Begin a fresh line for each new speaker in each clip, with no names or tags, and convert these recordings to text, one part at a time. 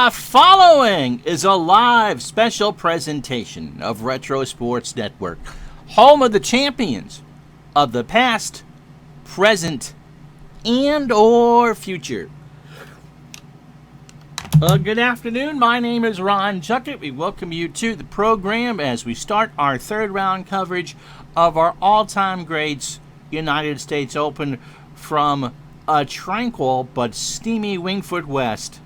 The following is a live special presentation of Retro Sports Network, home of the champions of the past, present, and or future. Good afternoon. My name is Ron Juckett. We welcome you to the program as we start our third round coverage of our all-time greats United States Open from a tranquil but steamy Winged Foot West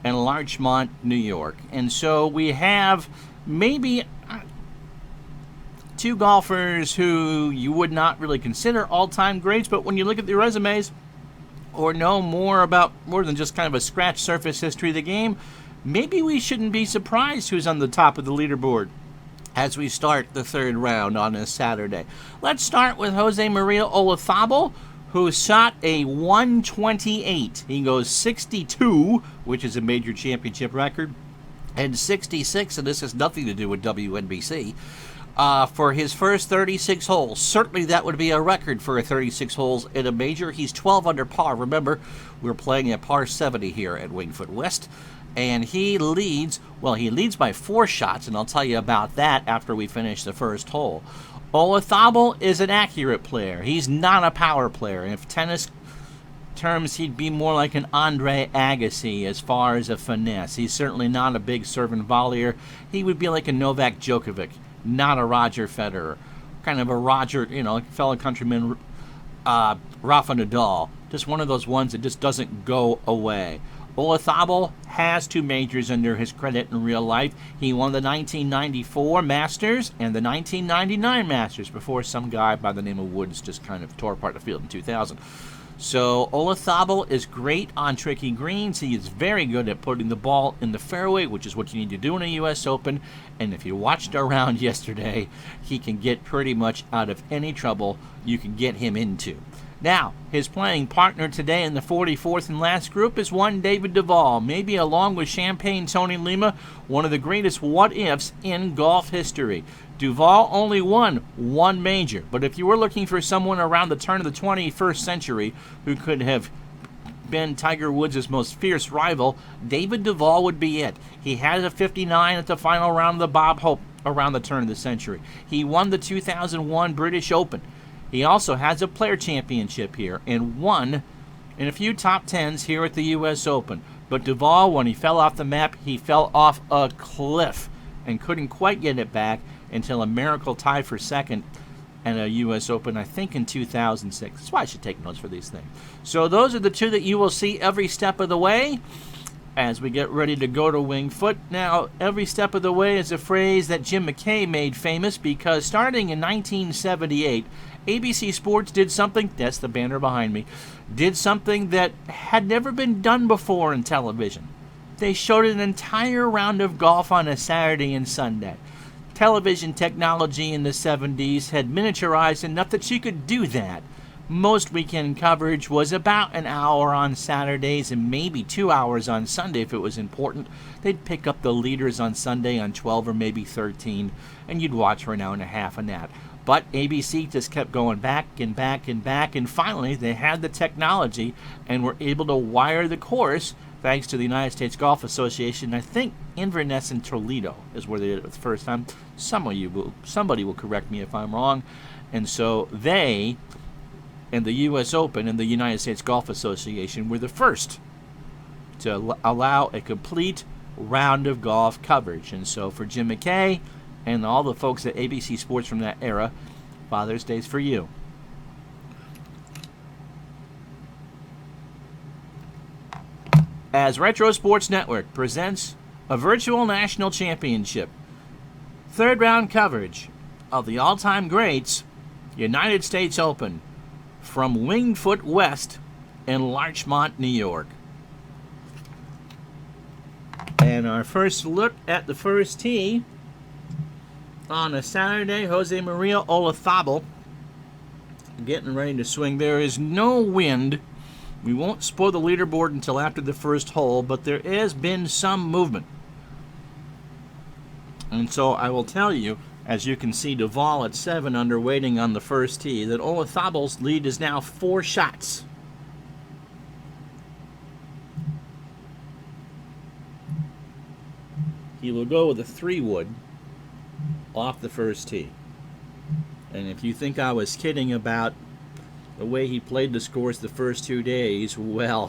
in Larchmont, New York. And so we have maybe two golfers who you would not really consider all-time greats, but when you look at their resumes or know more than just kind of a scratch surface history of the game, maybe we shouldn't be surprised who's on the top of the leaderboard as we start the third round on this Saturday. Let's start with Jose Maria Olazabal, who shot a 128. He goes 62, which is a major championship record, and 66, and this has nothing to do with WNBC, for his first 36 holes. Certainly that would be a record for a 36 holes in a major. He's 12 under par. Remember, we're playing at par 70 here at Winged Foot West, and he leads by 4 shots, and I'll tell you about that after we finish the first hole. Olazabal is an accurate player. He's not a power player. In tennis terms, he'd be more like an Andre Agassi as far as a finesse. He's certainly not a big serve and volleyer. He would be like a Novak Djokovic, not a Roger Federer. Kind of a Roger, fellow countryman Rafa Nadal. Just one of those ones that just doesn't go away. Olazabal has 2 majors under his credit in real life. He won the 1994 Masters and the 1999 Masters before some guy by the name of Woods just kind of tore apart the field in 2000. So Olazabal is great on tricky greens. He is very good at putting the ball in the fairway, which is what you need to do in a U.S. Open. And if you watched our round yesterday, he can get pretty much out of any trouble you can get him into. Now, his playing partner today in the 44th and last group is one David Duval, maybe along with Champagne Tony Lima, one of the greatest what-ifs in golf history. Duval only won 1 major, but if you were looking for someone around the turn of the 21st century who could have been Tiger Woods' most fierce rival, David Duval would be it. He had a 59 at the final round of the Bob Hope around the turn of the century. He won the 2001 British Open. He also has a player championship here and won in a few top 10s here at the U.S. Open. But Duval, when he fell off the map, he fell off a cliff and couldn't quite get it back until a miracle tie for second at a U.S. Open, I think in 2006. That's why I should take notes for these things. So those are the 2 that you will see every step of the way as we get ready to go to Winged Foot. Now, every step of the way is a phrase that Jim McKay made famous because starting in 1978, ABC Sports did something, that's the banner behind me, did something that had never been done before in television. They showed an entire round of golf on a Saturday and Sunday. Television technology in the 70s had miniaturized enough that you could do that. Most weekend coverage was about an hour on Saturdays and maybe 2 hours on Sunday if it was important. They'd pick up the leaders on Sunday on 12 or maybe 13, and you'd watch for an hour and a half on that. But ABC just kept going back and back and back, and finally they had the technology and were able to wire the course thanks to the United States Golf Association. I think Inverness and Toledo is where they did it the first time. Somebody will correct me if I'm wrong. And so they and the U.S. Open and the United States Golf Association were the first to allow a complete round of golf coverage. And so for Jim McKay and all the folks at ABC Sports from that era, Father's Day's for you. As Retro Sports Network presents a virtual national championship, third round coverage of the all-time greats United States Open from Winged Foot West in Larchmont, New York. And our first look at the first tee on a Saturday, Jose Maria Olazabal getting ready to swing. There is no wind. We won't spoil the leaderboard until after the first hole, but there has been some movement. And so I will tell you, as you can see, Duval at 7 under waiting on the first tee, that Olazabal's lead is now 4 shots. he will go with a 3-wood off the first tee. And if you think I was kidding about the way he played the scores the first 2 days, well,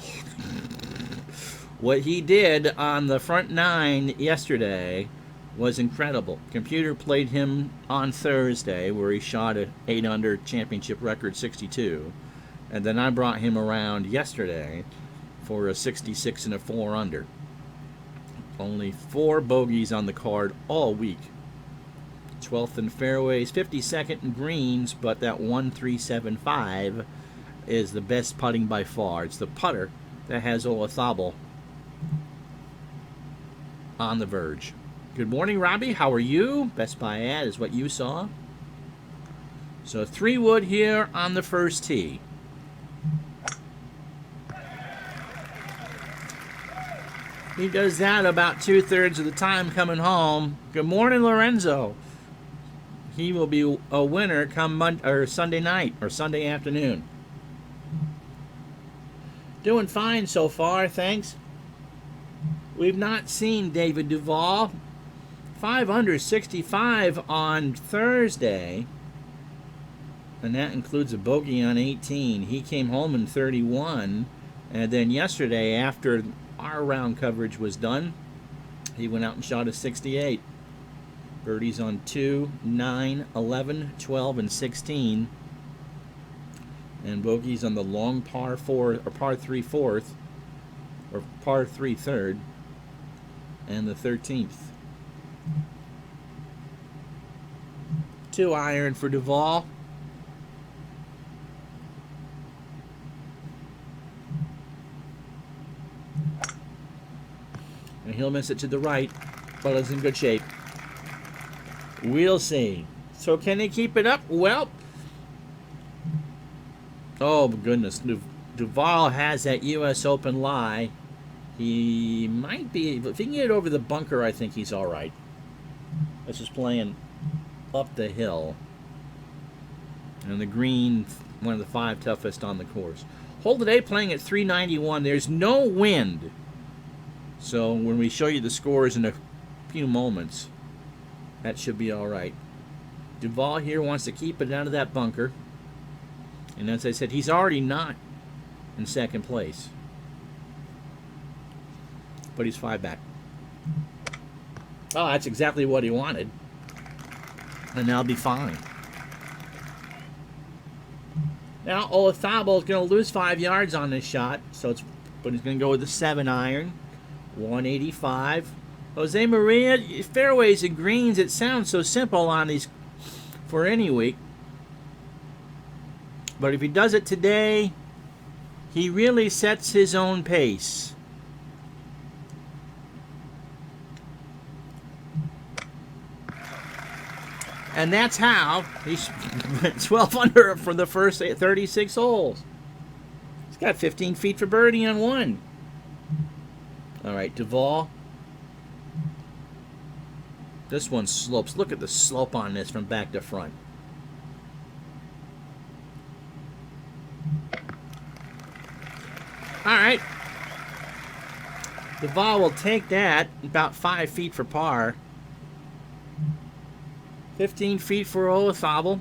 what he did on the front 9 yesterday was incredible. Computer played him on Thursday, where he shot an 8-under championship record 62. And then I brought him around yesterday for a 66 and a 4-under. Only 4 bogeys on the card all week. 12th in fairways, 52nd in greens, but that 1.375 is the best putting by far. It's the putter that has Olazabal on the verge. Good morning, Robbie. How are you? Best by ad is what you saw. So 3-wood here on the first tee. He does that about 2/3 of the time coming home. Good morning, Lorenzo. He will be a winner come Sunday night or Sunday afternoon. Doing fine so far, thanks. We've not seen David Duval. 5 under 65 on Thursday. And that includes a bogey on 18. He came home in 31. And then yesterday, after our round coverage was done, he went out and shot a 68. Birdies on 2, 9, 11, 12, and 16. And bogeys on the long par 4 or par 3 fourth or par 3 third and the 13th. 2 iron for Duval. And he'll miss it to the right, but it's in good shape. We'll see. So can he keep it up? Well, oh goodness, Duval has that U.S. Open lie. He might be, if he can get over the bunker, I think he's all right. This is playing up the hill. And the green, one of the 5 toughest on the course. Hole today playing at 391. There's no wind. So when we show you the scores in a few moments, that should be all right. Duval here wants to keep it out of that bunker. And as I said, he's already not in second place. But he's 5 back. Oh, that's exactly what he wanted. And that'll be fine. Now, Olazabal is going to lose 5 yards on this shot. But he's going to go with a 7 iron. 185. Jose Maria, fairways and greens. It sounds so simple on these for any week. But if he does it today, he really sets his own pace. And that's how he went 12 under for the first 36 holes. He's got 15 feet for birdie on 1. All right, Duval. This one slopes. Look at the slope on this from back to front. All right. Duval will take that about 5 feet for par. 15 feet for Olazabal.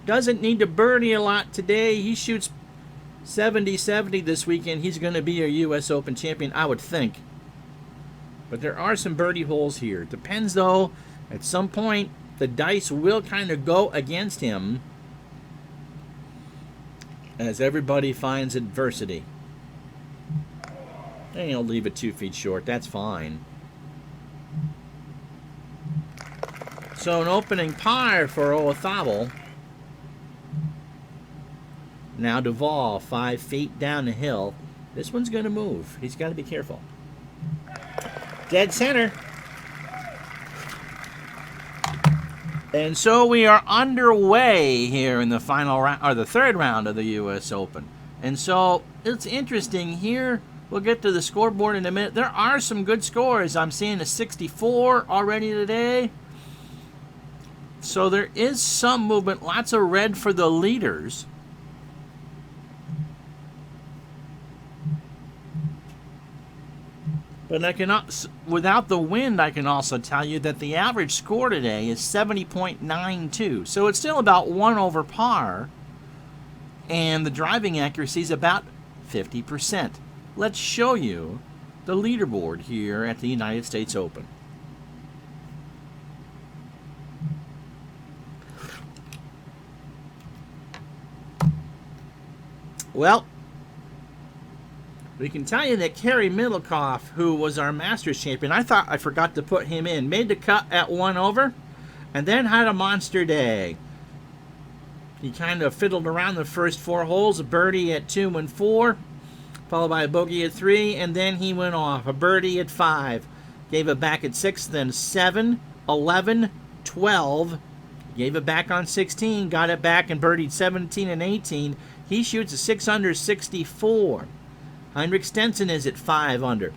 Doesn't need to birdie a lot today. He shoots 70-70 this weekend. He's going to be a U.S. Open champion, I would think. But there are some birdie holes here. Depends, though. At some point, the dice will kind of go against him as everybody finds adversity. And he'll leave it 2 feet short. That's fine. So an opening par for Olazabal. Now Duval, 5 feet down the hill. This one's going to move. He's got to be careful. Dead center. And so we are underway here in the final round, or the 3rd round of the U.S. Open. And so it's interesting here. We'll get to the scoreboard in a minute. There are some good scores. I'm seeing a 64 already today. So there is some movement. Lots of red for the leaders. But without the wind, I can also tell you that the average score today is 70.92. So it's still about 1 over par, and the driving accuracy is about 50%. Let's show you the leaderboard here at the United States Open. Well, we can tell you that Kerry Middlecoff, who was our Masters champion, I thought I forgot to put him in, made the cut at 1 over, and then had a monster day. He kind of fiddled around the first 4 holes, a birdie at 2 and 4, followed by a bogey at 3, and then he went off. A birdie at 5, gave it back at 6, then 7, 11, 12, gave it back on 16, got it back and birdied 17 and 18. He shoots a 6 under 64. Heinrich Stenson is at 5 under.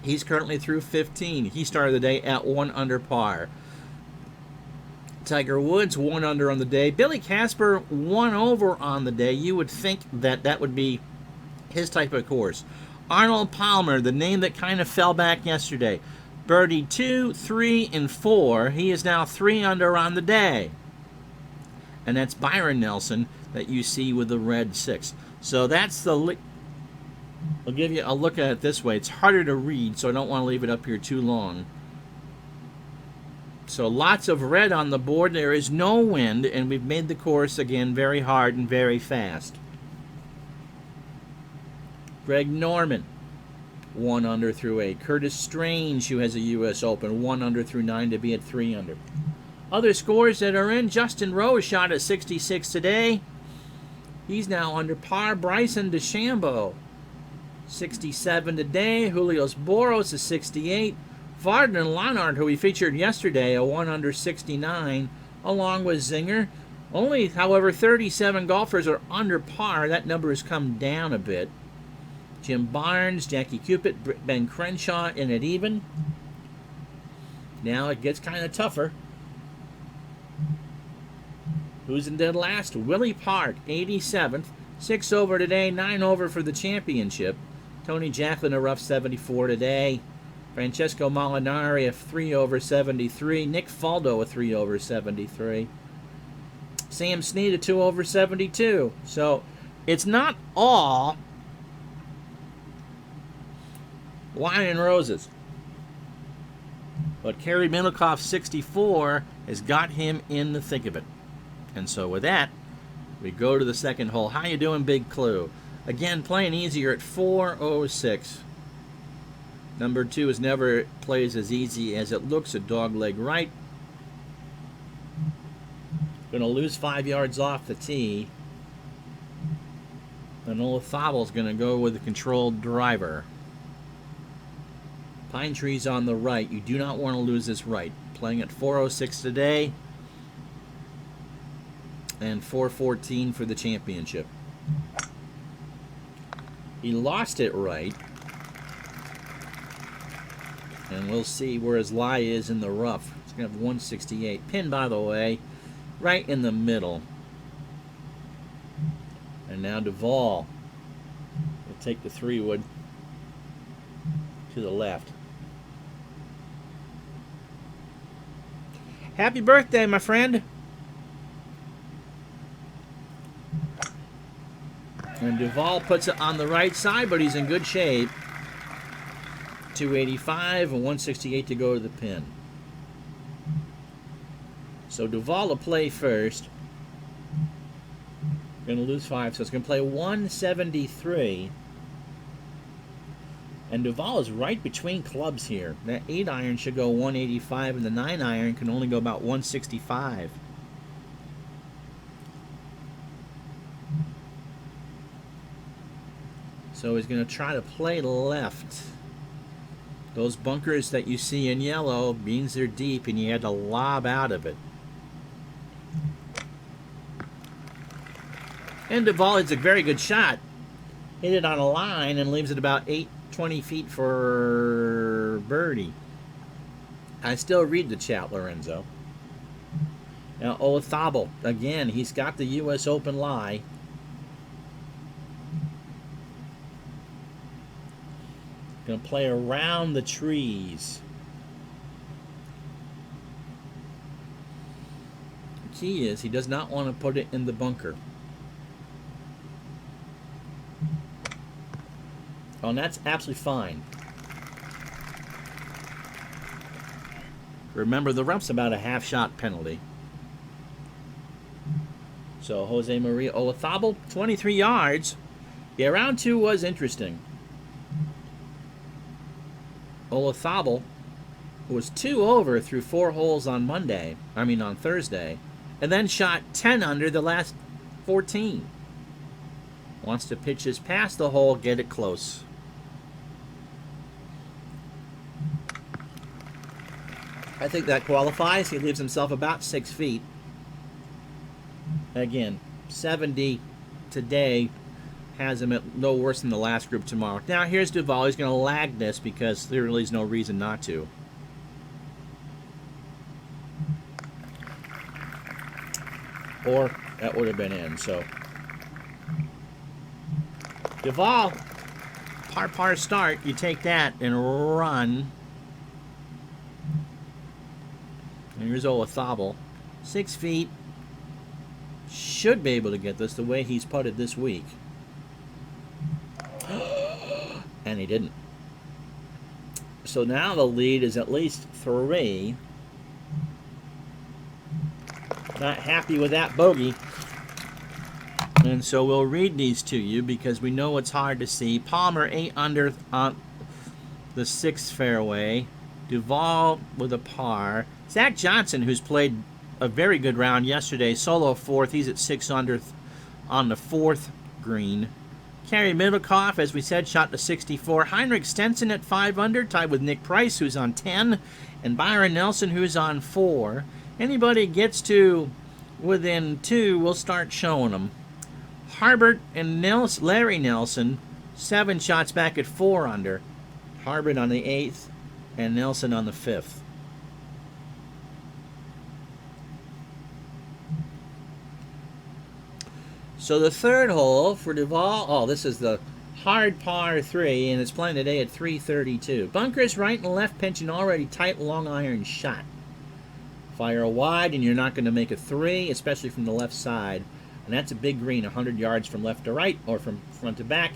He's currently through 15. He started the day at 1 under par. Tiger Woods 1 under on the day. Billy Casper 1 over on the day. You would think that that would be his type of course. Arnold Palmer, the name that kind of fell back yesterday, birdied 2, 3, and 4. He is now 3 under on the day. And that's Byron Nelson that you see with the red 6. So that's the... I'll give you a look at it this way. It's harder to read, so I don't want to leave it up here too long. So lots of red on the board. There is no wind, and we've made the course, again, very hard and very fast. Greg Norman, 1 under through 8. Curtis Strange, who has a U.S. Open, 1 under through 9 to be at 3 under. Other scores that are in, Justin Rose shot at 66 today. He's now under par. Bryson DeChambeau, 67 today. Julius Boros is 68. Varden Leonard, who we featured yesterday, a 1 under 69, along with Zinger. Only, however, 37 golfers are under par. That number has come down a bit. Jim Barnes, Jackie Cupid, Ben Crenshaw in at even. Now it gets kind of tougher. Who's in dead last? Willie Park, 87th. 6 over today, 9 over for the championship. Tony Jacklin, a rough 74 today. Francesco Molinari, a 3 over 73. Nick Faldo, a 3 over 73. Sam Snead, a 2 over 72. So it's not all wine and roses. But Kerry Middlecoff, 64, has got him in the thick of it. And so with that, we go to the second hole. How you doing, Big Clue? Again, playing easier at 4:06. Number 2 is never plays as easy as it looks at dogleg right. Going to lose 5 yards off the tee. And Olazabal is going to go with the controlled driver. Pine trees on the right. You do not want to lose this right. Playing at 4:06 today. And 4:14 for the championship. He lost it right. And we'll see where his lie is in the rough. It's going to have 168. Pin, by the way, right in the middle. And now Duvall will take the 3-wood to the left. Happy birthday, my friend. And Duvall puts it on the right side, but he's in good shape. 285 and 168 to go to the pin. So Duvall will play first. Going to lose 5, so it's going to play 173. And Duvall is right between clubs here. That 8-iron should go 185, and the 9-iron can only go about 165. So he's going to try to play left. Those bunkers that you see in yellow means they're deep and you had to lob out of it. And Duvall hits a very good shot. Hit it on a line and leaves it about 20 feet for birdie. I still read the chat, Lorenzo. Now, Olazabal, again, he's got the US Open lie. Going to play around the trees. The key is he does not want to put it in the bunker. Oh, and that's absolutely fine. Remember, the rought's about a half-shot penalty. So, Jose Maria Olazabal, 23 yards. Yeah, round 2 was interesting. Olazabal was 2 over through 4 holes on Thursday, and then shot 10 under the last 14. Wants to pitch his past the hole, get it close. I think that qualifies. He leaves himself about 6 feet. Again, 70 today has him at no worse than the last group tomorrow. Now here's Duval. He's going to lag this because there really is no reason not to. Or that would have been in. So Duval, par start. You take that and run. And here's Olazabal, 6 feet. Should be able to get this the way he's putted this week. And he didn't. So now the lead is at least 3. Not happy with that bogey. And so we'll read these to you because we know it's hard to see. Palmer 8 under on the 6th fairway. Duval with a par. Zach Johnson, who's played a very good round yesterday, solo 4th. He's at 6 under on the 4th green. Kerry Middlecoff, as we said, shot to 64. Heinrich Stenson at 5 under, tied with Nick Price, who's on 10, and Byron Nelson, who's on 4. Anybody gets to within 2, we'll start showing them. Harbert and Larry Nelson, 7 shots back at 4 under. Harbert on the 8th, and Nelson on the 5th. So the 3rd hole for Duval, this is the hard par 3, and it's playing today at 332. Bunkers right and left, pitching already tight long iron shot. Fire wide, and you're not going to make a 3, especially from the left side. And that's a big green, 100 yards from left to right, or from front to back.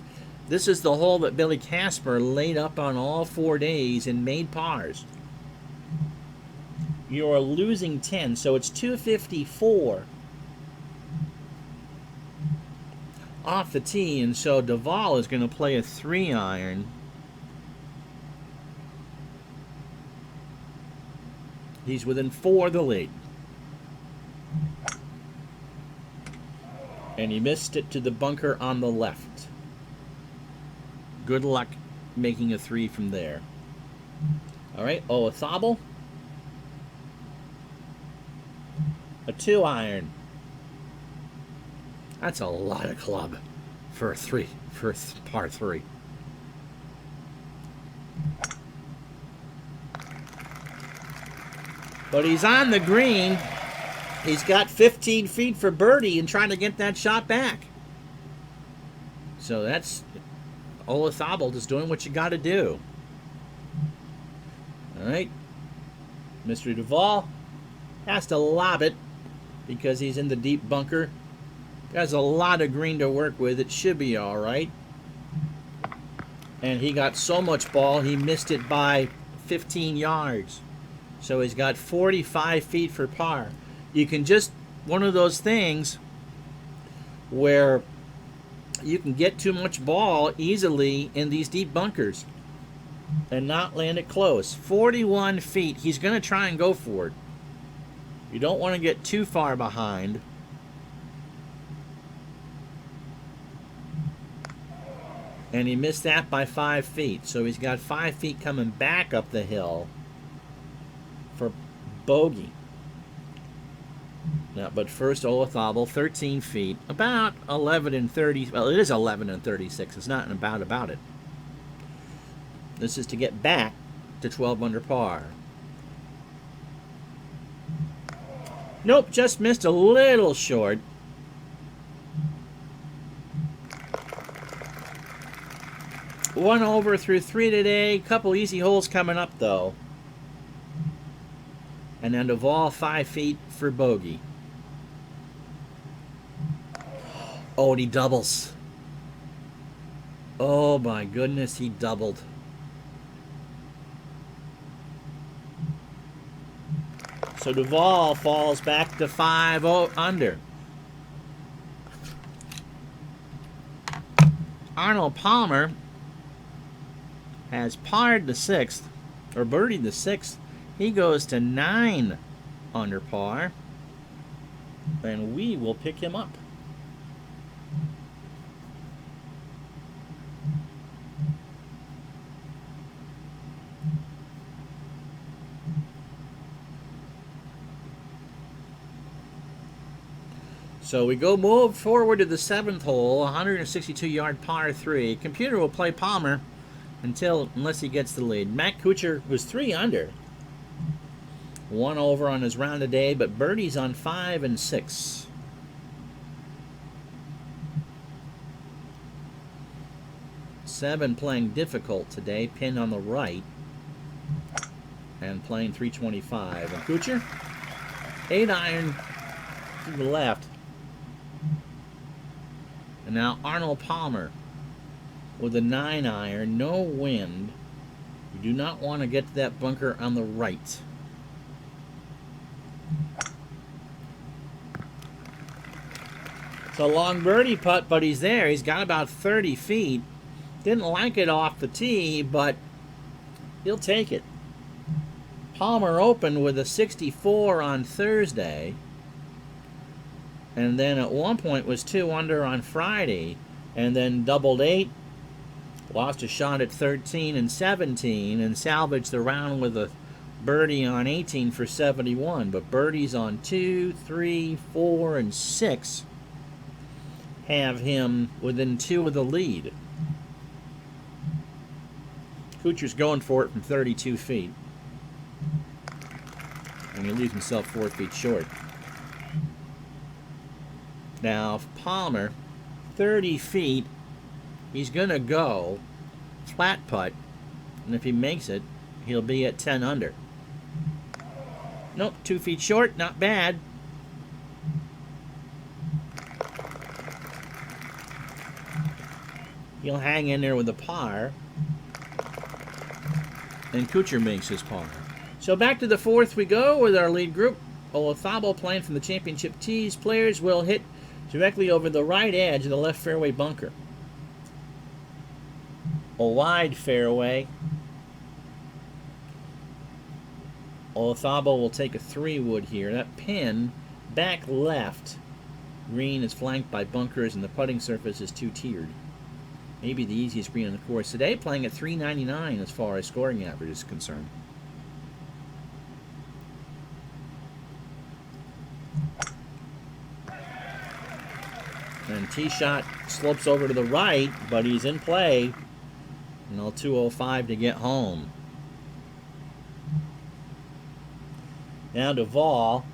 This is the hole that Billy Casper laid up on all 4 days and made pars. You're losing 10, so it's 254 off the tee, and so Duval is going to play a 3-iron. He's within 4 of the lead. And he missed it to the bunker on the left. Good luck making a 3 from there. All right, Olazabal. A 2-iron. That's a lot of club for a 3, for a par 3. But he's on the green. He's got 15 feet for birdie and trying to get that shot back. So that's Olazabal just doing what you got to do. All right. Mr. Duval has to lob it because he's in the deep bunker. Has a lot of green to work with. It should be all right. And he got so much ball, he missed it by 15 yards. So he's got 45 feet for par. You can just, one of those things where you can get too much ball easily in these deep bunkers and not land it close. 41 feet. He's going to try and go for it. You don't want to get too far behind. And he missed that by 5 feet. So he's got 5 feet coming back up the hill for bogey. Now, but first, Olazabal, 13 feet, about 11 and 30. Well, it is 11 and 36. It's not about it. This is to get back to 12 under par. Nope, just missed a little short. 1 over through 3 today. Couple easy holes coming up, though. And then Duvall 5 feet for bogey. Oh, and he doubles. Oh my goodness, he doubled. So Duvall falls back to 5 under. Arnold Palmer has parred the 6th, or birdied the 6th. He goes to 9 under par, and we will pick him up. So we move forward to the 7th hole, 162-yard par 3. Computer will play Palmer unless he gets the lead. Matt Kuchar was 3 under. 1 over on his round today, but birdies on 5 and 6. Seven playing difficult today, pin on the right, and playing 325. And Kuchar, 8 iron to the left. And now Arnold Palmer with a 9 iron, no wind. You do not want to get to that bunker on the right. It's a long birdie putt, but he's there. He's got about 30 feet. Didn't like it off the tee, but he'll take it. Palmer opened with a 64 on Thursday. And then at one point was 2 under on Friday, and then doubled 8, lost a shot at 13 and 17, and salvaged the round with a birdie on 18 for 71. But birdies on 2, 3, 4, and 6 have him within 2 of the lead. Kuchar's going for it from 32 feet, and he leaves himself 4 feet short. Now, Palmer, 30 feet, he's going to go flat putt, and if he makes it, he'll be at 10 under. Nope, 2 feet short, not bad. He'll hang in there with a par, and Kuchar makes his par. So back to the 4th we go with our lead group. Olazabal playing from the championship tees. Players will hit directly over the right edge of the left fairway bunker. A wide fairway. Olazabal will take a 3-wood here. That pin back left. Green is flanked by bunkers, and the putting surface is 2-tiered. Maybe the easiest green on the course today, playing at 399 as far as scoring average is concerned. And tee shot slopes over to the right, but he's in play. And 205 to get home. Now Duvall.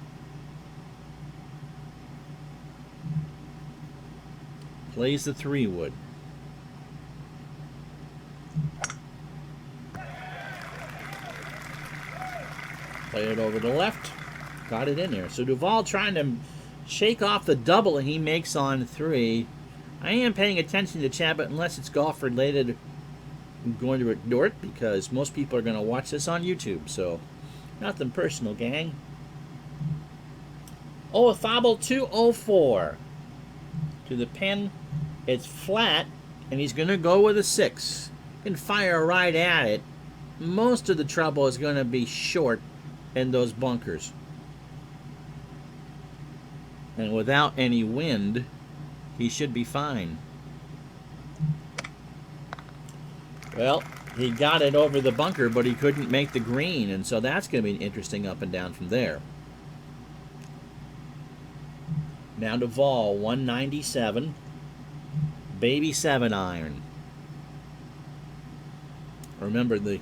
Plays the 3-wood. Play it over to the left. Got it in there. So Duvall trying to shake off the double he makes on 3. I am paying attention to chat, but unless it's golf related, I'm going to ignore it because most people are going to watch this on YouTube. So nothing personal, gang. Olazabal 204 to the pin. It's flat, and he's going to go with a 6. He can fire right at it. Most of the trouble is going to be short in those bunkers. And without any wind, he should be fine. Well, he got it over the bunker, but he couldn't make the green, and so that's going to be interesting up and down from there. Now Duvall, 197. Baby 7 iron. Remember, the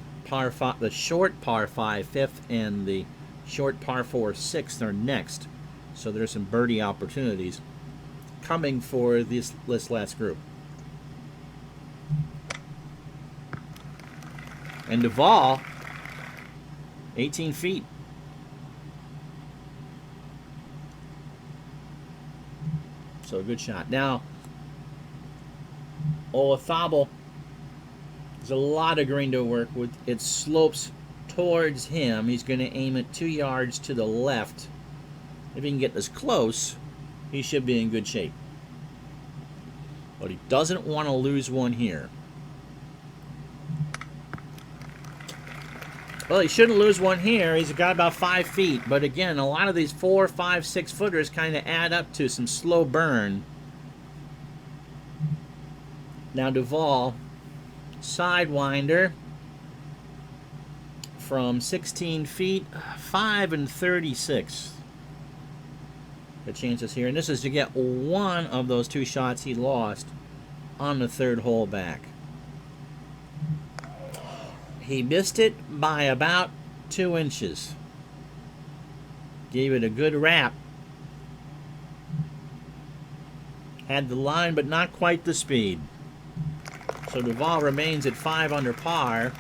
short par 5 5th and the short par 4 6th are next. So there's some birdie opportunities coming for this last group. And Duvall, 18 feet. So a good shot. Now, Olazabal, there's a lot of green to work with. It slopes towards him. He's going to aim it 2 yards to the left. If he can get this close, he should be in good shape. But he doesn't want to lose one here. Well, he shouldn't lose one here. He's got about 5 feet. But again, a lot of these 4, 5, 6 footers kind of add up to some slow burn. Now Duvall, sidewinder from 16 feet, 5 and 36. The chances here, and this is to get one of those 2 shots he lost on the 3rd hole back. He missed it by about 2 inches. Gave it a good wrap. Had the line, but not quite the speed. So Duvall remains at 5 under par.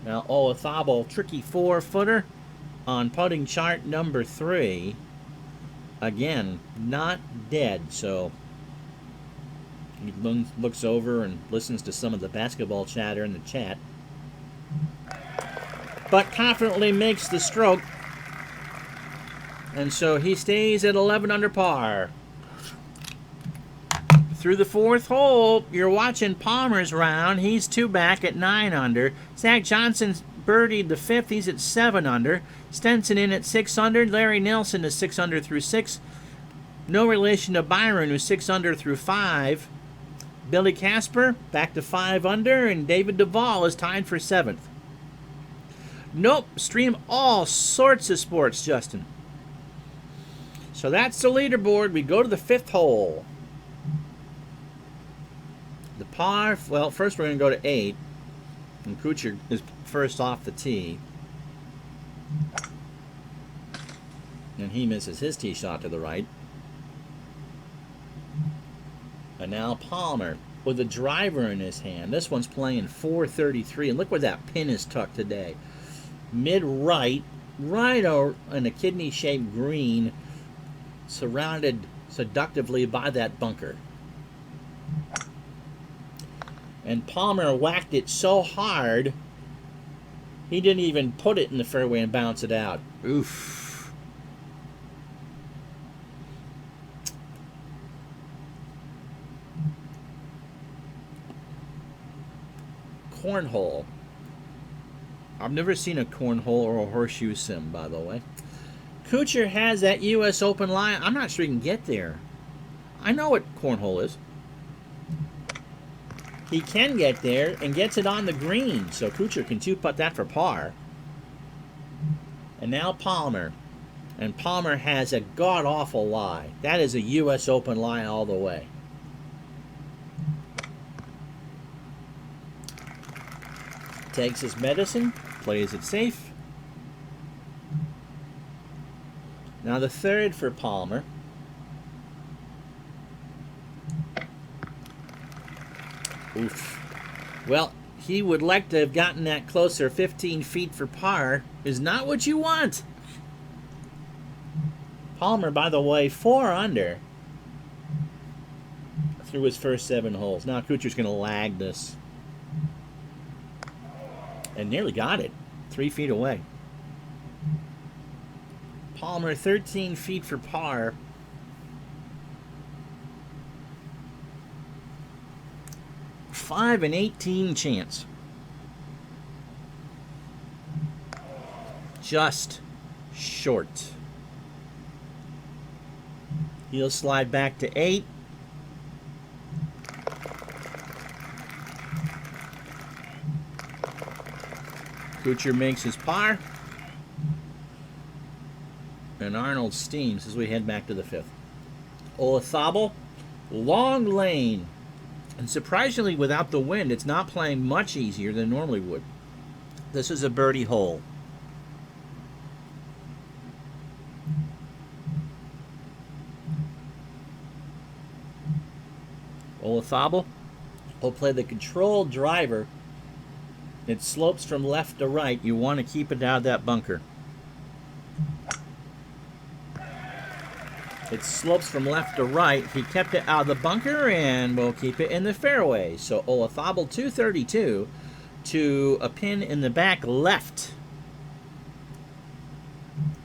Now Olazabal, tricky 4-footer on putting chart number 3. Again, not dead, so he looks over and listens to some of the basketball chatter in the chat. But confidently makes the stroke. And so he stays at 11 under par. Through the 4th hole, you're watching Palmer's round. He's 2 back at 9 under. Zach Johnson's birdied the 5th. He's at 7 under. Stenson in at 6 under. Larry Nelson is 6 under through 6. No relation to Byron, who's 6 under through 5. Billy Casper back to 5 under, and David Duvall is tied for 7th. Nope, stream all sorts of sports, Justin. So that's the leaderboard. We go to the 5th hole. The par, well, first we're going to go to 8. And Kuchar is first off the tee. And he misses his tee shot to the right. And now Palmer with a driver in his hand. This one's playing 433. And look where that pin is tucked today. Mid-right, right in a kidney-shaped green, surrounded seductively by that bunker. And Palmer whacked it so hard, he didn't even put it in the fairway and bounce it out. Oof. Cornhole. I've never seen a cornhole or a horseshoe sim, by the way. Kuchar has that US Open line. I'm not sure he can get there. I know what cornhole is. He can get there and gets it on the green, so Kuchar can 2-putt that for par. And now Palmer. And Palmer has a god-awful lie. That is a US Open lie all the way. Takes his medicine, plays it safe. Now the 3rd for Palmer. Oof. Well, he would like to have gotten that closer. 15 feet for par is not what you want. Palmer, by the way, 4 under through his first 7 holes. Now Kuchar's going to lag this. And nearly got it. 3 feet away. Palmer, 13 feet for par. $5 and 18 chance. Just short. He'll slide back to 8. Kuchar makes his par. And Arnold steams as we head back to the 5th. Olazabal, long lane. And surprisingly, without the wind, it's not playing much easier than it normally would. This is a birdie hole. Olazabal will play the controlled driver It slopes from left to right. You want to keep it out of that bunker. It slopes from left to right. He kept it out of the bunker, and we'll keep it in the fairway. So Olazabal 232 to a pin in the back left.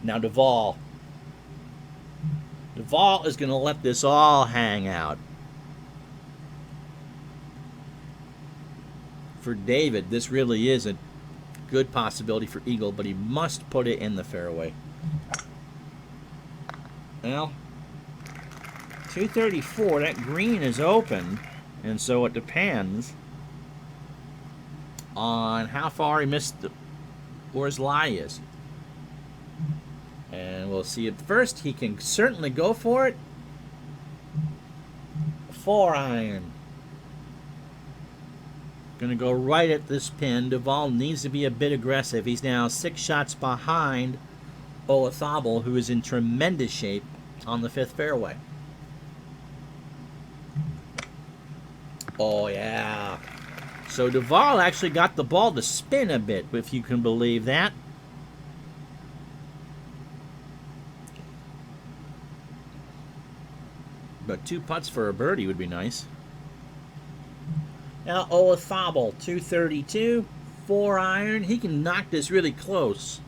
Now Duval. Duval is going to let this all hang out. For David, this really is a good possibility for eagle, but he must put it in the fairway. Well, 234, that green is open, and so it depends on how far he missed where his lie is. And we'll see at first. He can certainly go for it. 4-iron. Going to go right at this pin. Duval needs to be a bit aggressive. He's now 6 shots behind Olazabal, who is in tremendous shape on the 5th fairway. Oh, yeah. So Duval actually got the ball to spin a bit, if you can believe that. But 2 putts for a birdie would be nice. Now Olazabal, 232, 4-iron. He can knock this really close.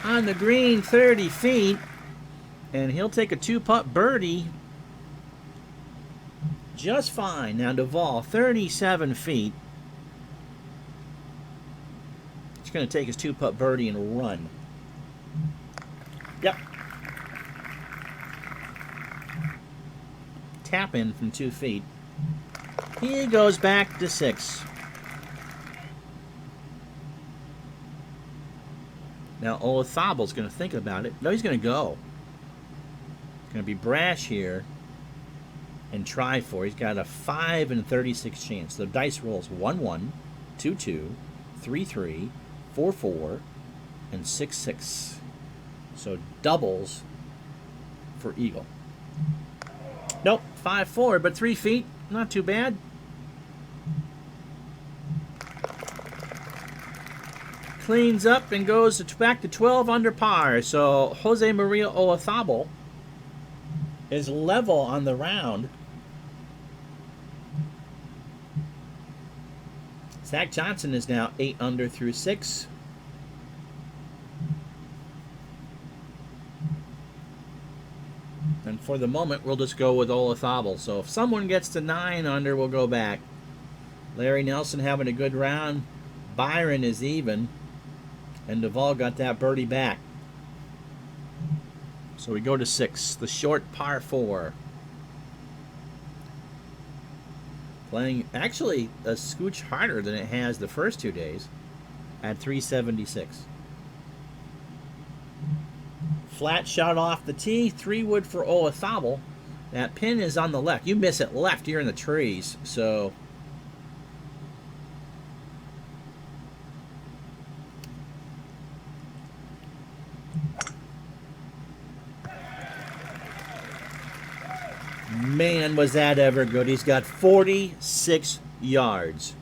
On the green, 30 feet. And he'll take a 2-putt birdie just fine. Now Duval, 37 feet. He's going to take his 2-putt birdie and run. Yep. Tap in from 2 feet. He goes back to 6. Now Olazabal's going to think about it. No, he's going to go. He's going to be brash here and try for it. He's got a 5 in 36 chance. The dice rolls 1-1, 2-2, 3-3, 4-4, and 6-6. So doubles for eagle. Nope, 5-4, but 3 feet. Not too bad. Cleans up and goes back to 12 under par. So Jose Maria Olazabal is level on the round. Zach Johnson is now 8 under through 6. And for the moment, we'll just go with Olazabal. So if someone gets to 9 under, we'll go back. Larry Nelson having a good round. Byron is even. And Duval got that birdie back. So we go to 6. The short par 4. Playing actually a scooch harder than it has the first 2 days at 376. Flat shot off the tee, 3-wood for Olazabal. That pin is on the left. You miss it left, you're in the trees. So man, was that ever good. He's got 46 yards.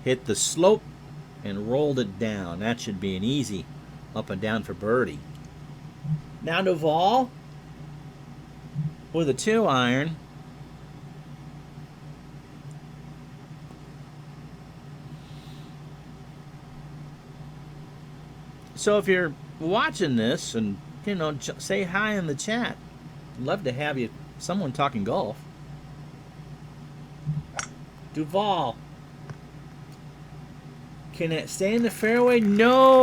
Hit the slope and rolled it down. That should be an easy up and down for birdie. Now Duval with a 2-iron. So if you're watching this and, you know, say hi in the chat. I'd love to have you, someone talking golf. Duval. Can it stay in the fairway? No.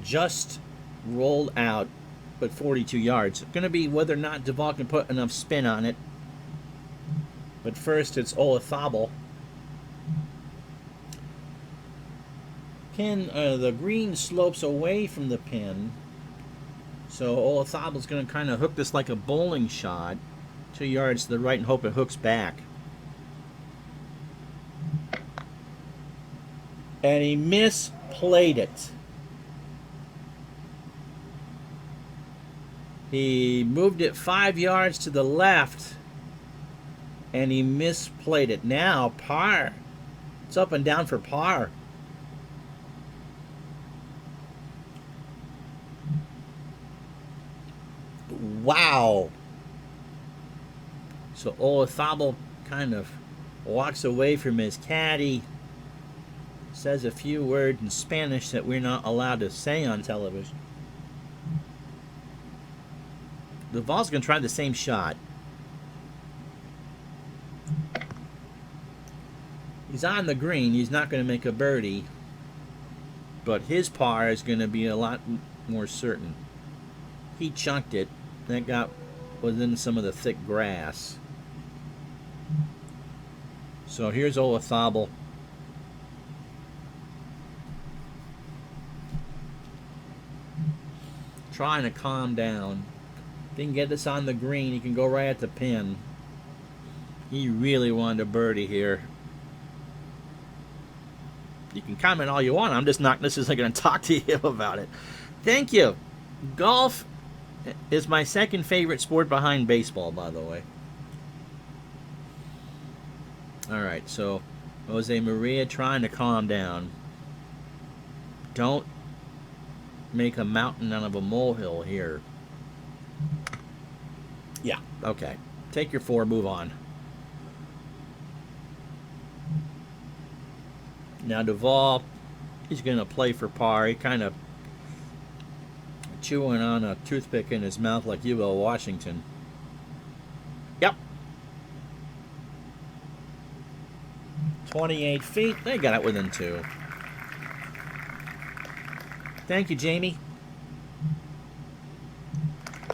Just rolled out, but 42 yards. It's going to be whether or not Duval can put enough spin on it. But first, it's Olazabal. Pin, the green slopes away from the pin. So Olazabal's going to kind of hook this like a bowling shot. 2 yards to the right and hope it hooks back. And he misplayed it. He moved it 5 yards to the left, and he misplayed it. Now, par. It's up and down for par. Wow. So Olazabal kind of walks away from his caddy, says a few words in Spanish that we're not allowed to say on television. Duval's going to try the same shot. He's on the green. He's not going to make a birdie, but his par is going to be a lot more certain. He chunked it. That got within some of the thick grass. So here's Olazabal. Trying to calm down. If he can get this on the green, he can go right at the pin. He really wanted a birdie here. You can comment all you want. I'm just not necessarily going to talk to you about it. Thank you. Golf is my second favorite sport behind baseball, by the way. Alright, so Jose Maria trying to calm down. Don't make a mountain out of a molehill here. Yeah, okay. Take your 4, move on. Now Duval, he's going to play for par. He kind of chewing on a toothpick in his mouth like U.L. Washington. Yep. 28 feet. They got it within 2. Thank you, Jamie.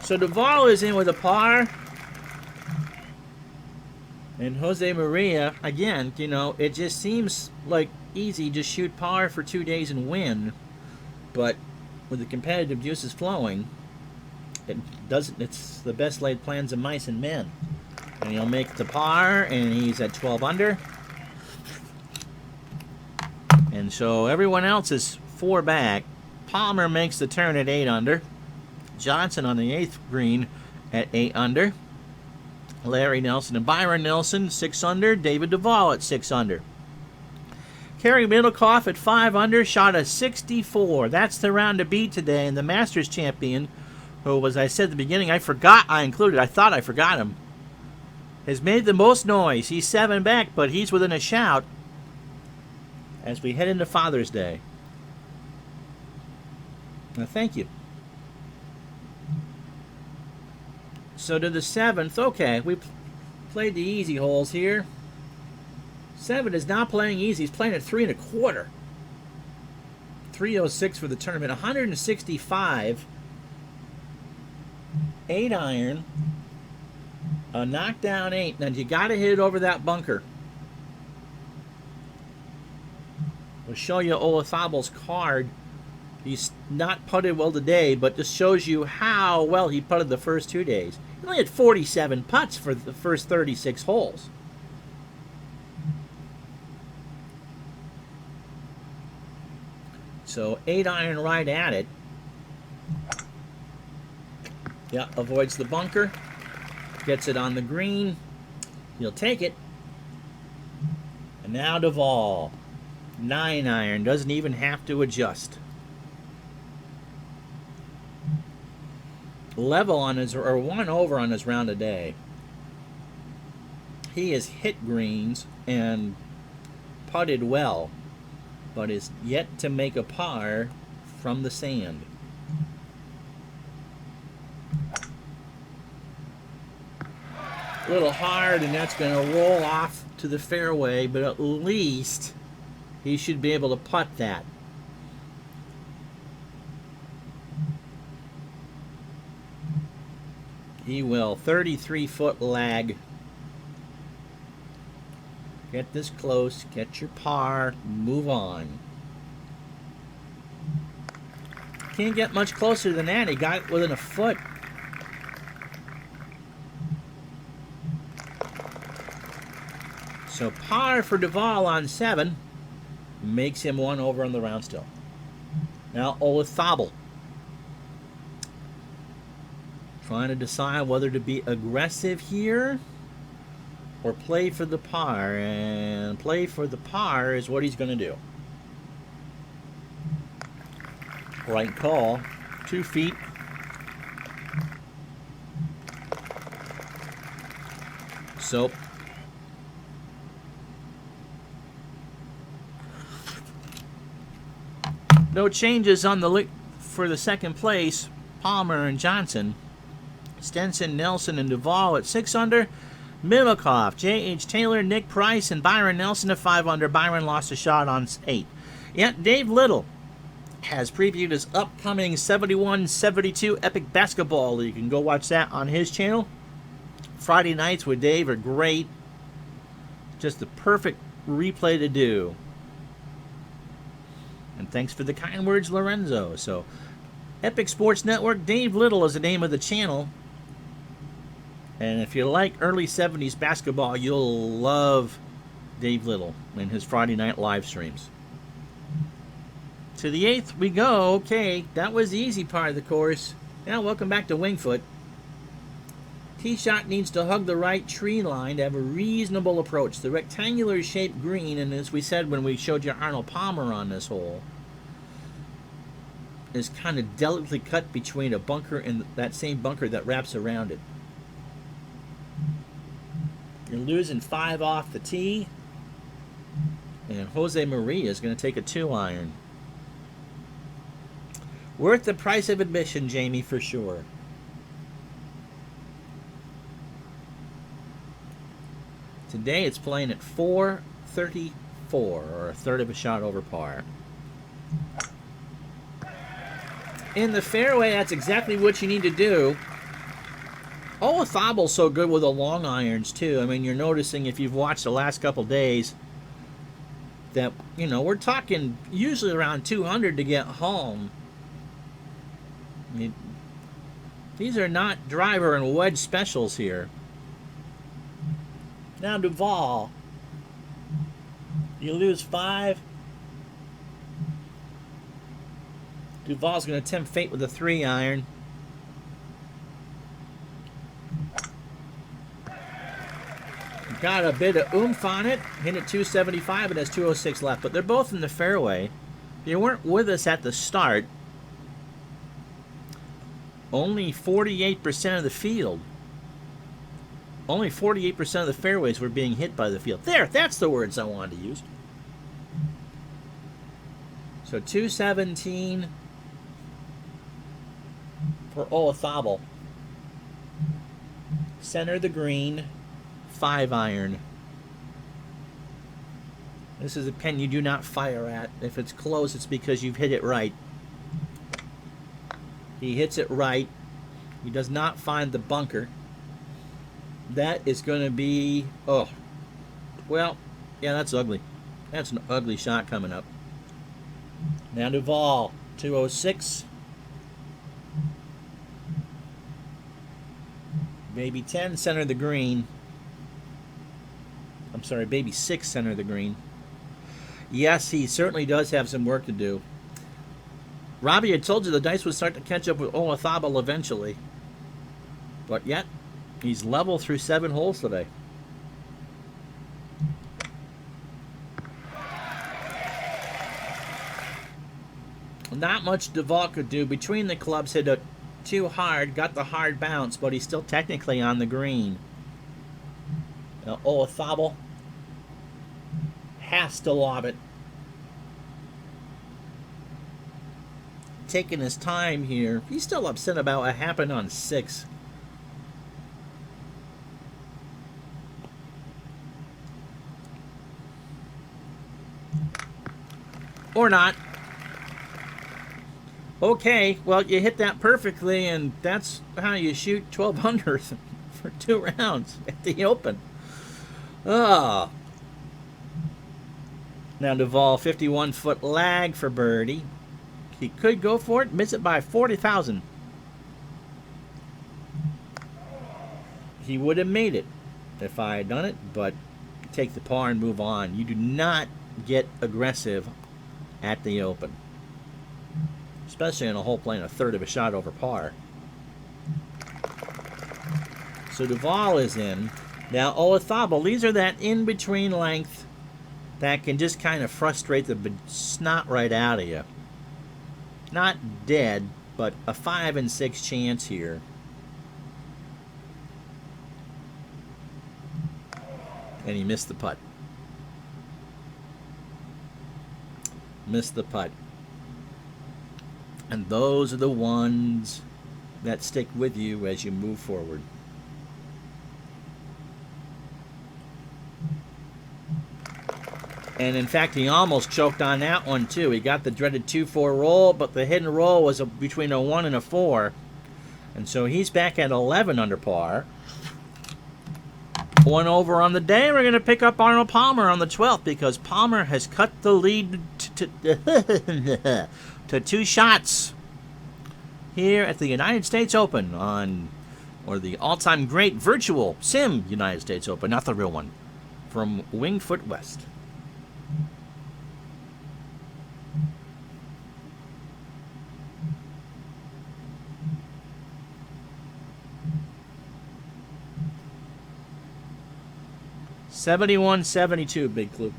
So Duval is in with a par. And Jose Maria, again, you know, it just seems like easy to shoot par for 2 days and win. But with the competitive juices flowing, it doesn't. It's the best laid plans of mice and men. And he'll make the par, and he's at 12 under. And so everyone else is 4 back. Palmer makes the turn at 8 under. Johnson on the 8th green at 8 under. Larry Nelson and Byron Nelson 6 under. David Duval at 6 under. Kerry Middlecoff at 5 under, shot a 64. That's the round to beat today. And the Masters champion, who, as I said at the beginning, I thought I forgot him, has made the most noise. He's 7 back, but he's within a shout as we head into Father's Day. Now, thank you. So to the 7th, okay, we played the easy holes here. 7 is not playing easy. He's playing at 3 1/4. 306 for the tournament. 165. 8 iron. A knockdown 8. Now you got to hit it over that bunker. We'll show you Olazabal's card. He's not putted well today, but this shows you how well he putted the first 2 days. He only had 47 putts for the first 36 holes. So 8 iron right at it. Yeah, avoids the bunker. Gets it on the green. He'll take it. And now Duval. 9 iron. Doesn't even have to adjust. Level on his, or 1 over on his round a day. He has hit greens and putted well, but is yet to make a par from the sand. A little hard, and that's going to roll off to the fairway, but at least he should be able to putt that. He will. 33-foot lag. Get this close, get your par, move on. Can't get much closer than that. He got it within a foot. So par for Duval on 7 makes him 1 over on the round still. Now Olazabal. Trying to decide whether to be aggressive here or play for the par. And play for the par is what he's going to do. Right call. 2 feet. So no changes on the for the second place. Palmer and Johnson, Stenson, Nelson, and Duvall at 6 under. Mimikoff, J.H. Taylor, Nick Price, and Byron Nelson at 5 under. Byron lost a shot on 8. Yet Dave Little has previewed his upcoming 71-72 Epic Basketball League. You can go watch that on his channel. Friday nights with Dave are great. Just the perfect replay to do. And thanks for the kind words, Lorenzo. So, Epic Sports Network, Dave Little is the name of the channel. And if you like early 70s basketball, you'll love Dave Little and his Friday night live streams. To the 8th we go. Okay, that was the easy part of the course. Now, welcome back to Wingfoot. Tee shot needs to hug the right tree line to have a reasonable approach. The rectangular shaped green, and as we said when we showed you Arnold Palmer on this hole, is kind of delicately cut between a bunker and that same bunker that wraps around it. You're losing 5 off the tee, and Jose Maria is going to take a 2-iron. Worth the price of admission, Jamie, for sure. Today it's playing at 4.34, or a third of a shot over par. In the fairway, that's exactly what you need to do. Olazabale's so good with the long irons, too. I mean, you're noticing if you've watched the last couple days that, you know, we're talking usually around 200 to get home. I mean, these are not driver and wedge specials here. Now Duvall, you lose 5. Duvall's going to tempt fate with a 3-iron. Got a bit of oomph on it. Hit it 275 and has 206 left. But they're both in the fairway. If you weren't with us at the start, only 48% of the field. Only 48% of the fairways were being hit by the field. There, that's the words I wanted to use. So 217 for Olazabale. Center the green, 5-iron. This is a pin you do not fire at. If it's close, it's because you've hit it right. He hits it right. He does not find the bunker. That is going to be, oh, well, yeah, that's ugly. That's an ugly shot coming up. Now Duvall, 206. Baby 10, center the green. I'm sorry, baby 6, center the green. Yes, he certainly does have some work to do. Robbie had told you the dice would start to catch up with Olazabale eventually. But yet, he's level through 7 holes today. Not much Duvall could do. Between the clubs, hit it too hard, got the hard bounce, but he's still technically on the green. Now, Olazabale has to lob it. Taking his time here. He's still upset about what happened on 6. Or not. Okay, well, you hit that perfectly, and that's how you shoot 12 under for 2 rounds at the Open. Oh. Now Duvall, 51-foot lag for birdie. He could go for it, miss it by 40,000. He would have made it if I had done it, but take the par and move on. You do not get aggressive at the Open, especially in a hole playing a third of a shot over par. So Duval is in. Now Olazabal, these are that in-between length that can just kind of frustrate the snot right out of you. Not dead, but a 5 and 6 chance here. And he missed the putt. Missed the putt. And those are the ones that stick with you as you move forward. And in fact, he almost choked on that one too. He got the dreaded 2-4 roll, but the hidden roll was between a 1 and a 4. And so he's back at 11 under par. One over on the day, we're going to pick up Arnold Palmer on the 12th because Palmer has cut the lead to 2 shots here at the United States Open or the all-time great virtual sim United States Open, not the real one, from Wingfoot West. $71.72, Big Clue.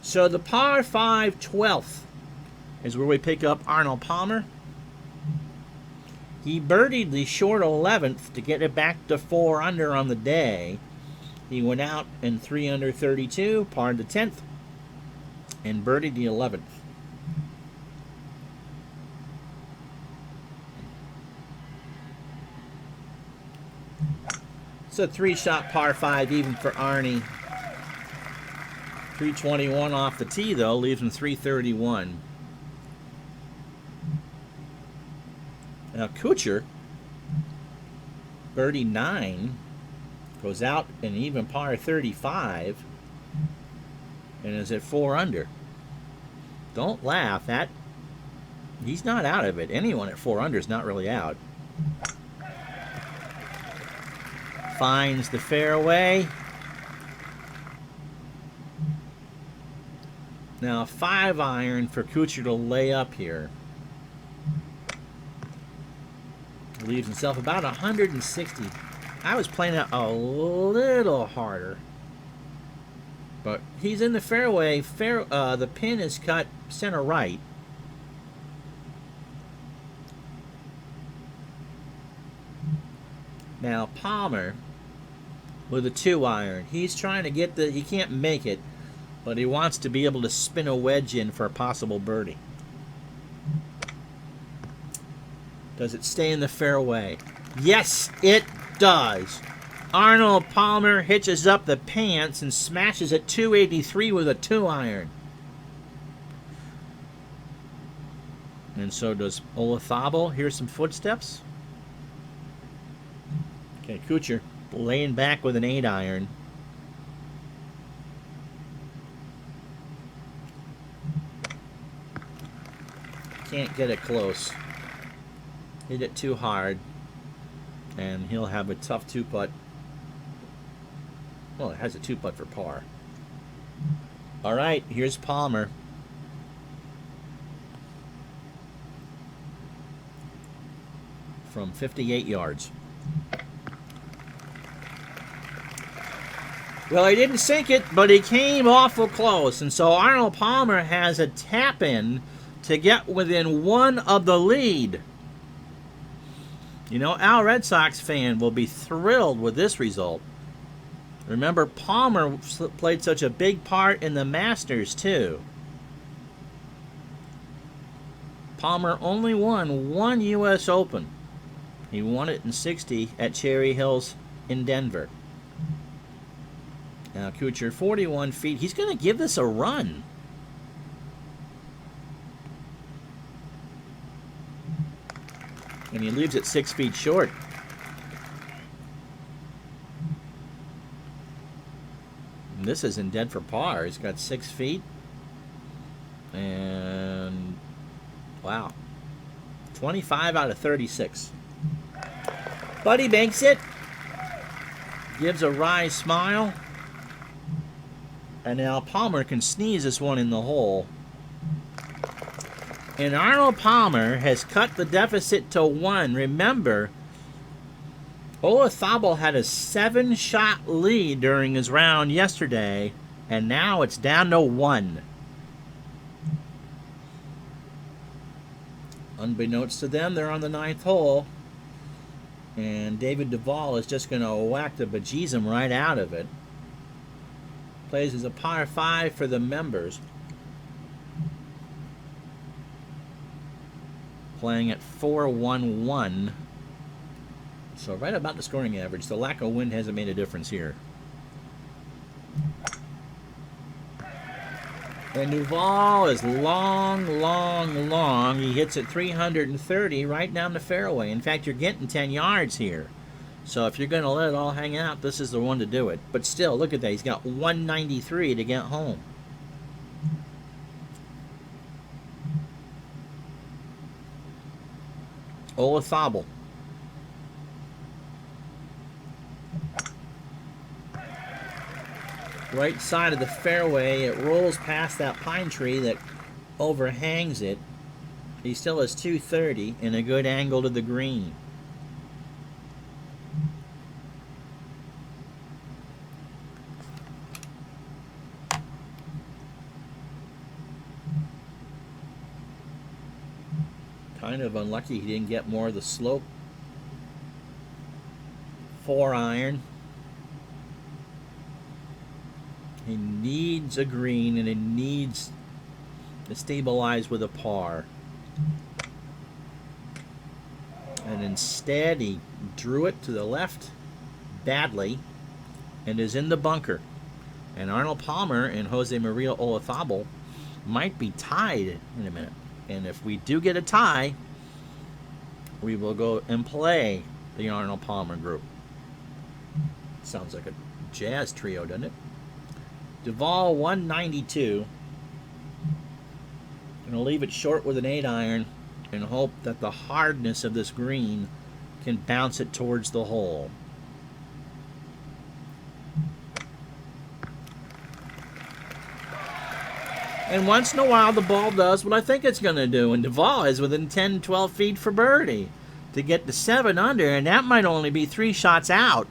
So the par 5 12th is where we pick up Arnold Palmer. He birdied the short 11th to get it back to 4 under on the day. He went out in 3 under 32, parred the 10th, and birdied the 11th. It's a 3-shot par 5 even for Arnie. 321 off the tee, though, leaves him 331. Now, Kuchar, birdie 9, goes out an even par 35, and is at 4 under. Don't laugh. He's not out of it. Anyone at 4 under is not really out. Finds the fairway. Now, 5-iron for Kuchar to lay up here. Leaves himself about 160. I was playing it a little harder. But he's in the fairway. The pin is cut center right. Now, Palmer with a 2-iron. He's trying to get he can't make it, but he wants to be able to spin a wedge in for a possible birdie. Does it stay in the fairway? Yes, it does. Arnold Palmer hitches up the pants and smashes at 283 with a 2-iron. And so does Olazabal. Here's some footsteps. Okay, Kuchar laying back with an 8-iron. Can't get it close. Hit it too hard, and he'll have a tough 2-putt. Well, it has a 2-putt for par. All right, here's Palmer. From 58 yards. Well, he didn't sink it, but he came awful close. And so Arnold Palmer has a tap-in to get within 1 of the lead. You know, Al Red Sox fan will be thrilled with this result. Remember, Palmer played such a big part in the Masters, too. Palmer only won 1 U.S. Open. He won it in '60 at Cherry Hills in Denver. Now, Kuchar, 41 feet. He's going to give this a run. And he leaves it 6 feet short. And this isn't dead for par. He's got 6 feet. And, wow. 25 out of 36. But he makes it. Gives a wry smile. And now Palmer can sneeze this one in the hole. And Arnold Palmer has cut the deficit to 1. Remember, Olazabal had a 7-shot lead during his round yesterday, and now it's down to 1. Unbeknownst to them, they're on the 9th hole, and David Duval is just going to whack the bejesus right out of it. Plays as a par 5 for the members. Playing at 4.11. So right about the scoring average. The lack of wind hasn't made a difference here. And Duval is long, long, long. He hits at 330 right down the fairway. In fact, you're getting 10 yards here. So if you're going to let it all hang out, this is the one to do it. But still, look at that. He's got 193 to get home. Olazabal. Right side of the fairway, it rolls past that pine tree that overhangs it. He still has 230 and a good angle to the green. Kind of unlucky he didn't get more of the slope. 4-iron. He needs a green, and he needs to stabilize with a par. And instead, he drew it to the left badly and is in the bunker. And Arnold Palmer and Jose Maria Olazabal might be tied in a minute. And if we do get a tie, we will go and play the Arnold Palmer group. Sounds like a jazz trio, doesn't it? Duval 192. Going to leave it short with an 8-iron and hope that the hardness of this green can bounce it towards the hole. And once in a while, the ball does what I think it's going to do. And Duval is within 10, 12 feet for birdie to get to 7 under. And that might only be 3 shots out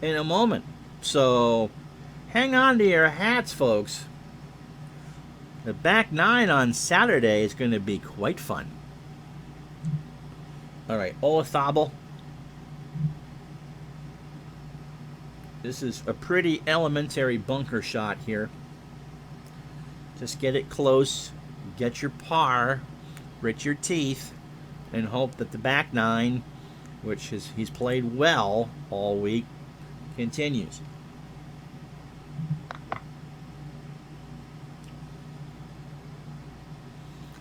in a moment. So hang on to your hats, folks. The back 9 on Saturday is going to be quite fun. All right, Olazabal. This is a pretty elementary bunker shot here. Just get it close, get your par, grit your teeth, and hope that the back 9, which he's played well all week, continues.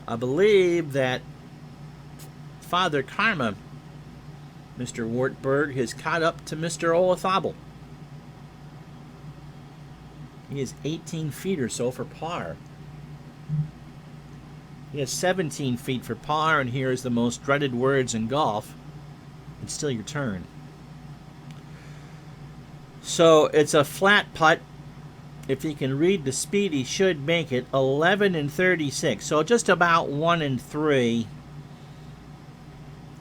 I believe that Father Karma, Mr. Wartburg, has caught up to Mr. Olazabal. He is 18 feet or so for par. He has 17 feet for par, and here is the most dreaded words in golf. It's still your turn. So it's a flat putt. If he can read the speed, he should make it 11 and 36. So just about 1 and 3.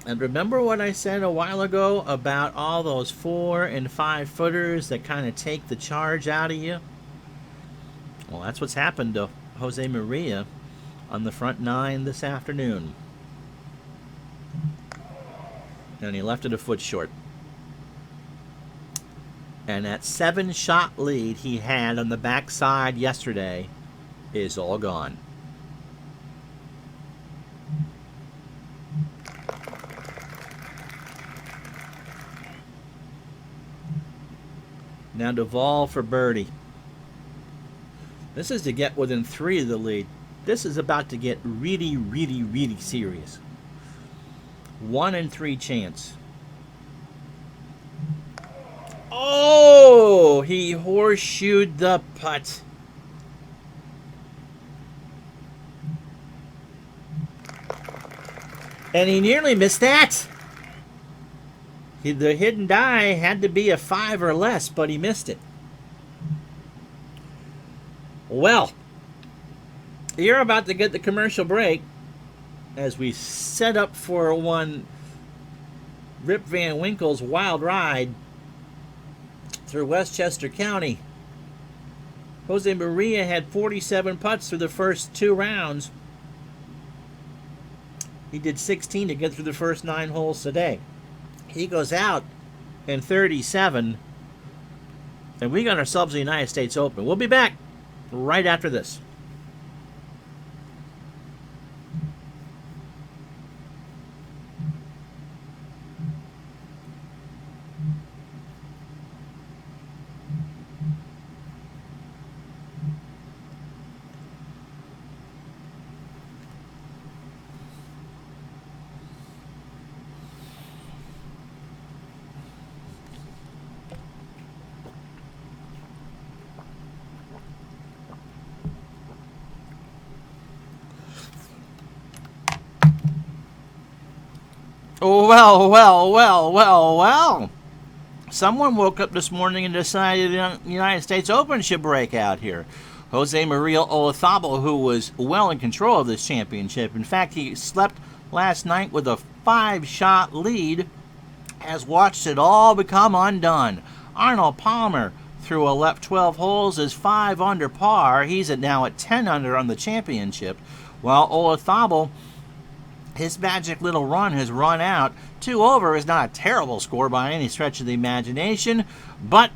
And remember what I said a while ago about all those 4 and 5 footers that kind of take the charge out of you? Well, that's what's happened to Jose Maria on the front 9 this afternoon. And he left it a foot short. And that 7-shot lead he had on the backside yesterday is all gone. Now Duval for birdie. This is to get within 3 of the lead. This is about to get really, really, really serious. 1 in 3 chance. Oh, he horseshoed the putt. And he nearly missed that. The hidden die had to be a 5 or less, but he missed it. Well, you're about to get the commercial break as we set up for one Rip Van Winkle's wild ride through Westchester County. Jose Maria had 47 putts through the first 2 rounds. He did 16 to get through the first 9 holes today. He goes out in 37, and we got ourselves the United States Open. We'll be back right after this. Well. Someone woke up this morning and decided the United States Open should break out here. Jose Maria Olazabal, who was well in control of this championship. In fact, he slept last night with a 5-shot lead, has watched it all become undone. Arnold Palmer, through 12 holes, is 5 under par. He's now at 10 under on the championship, while Olazabal, his magic little run has run out. 2 over is not a terrible score by any stretch of the imagination, but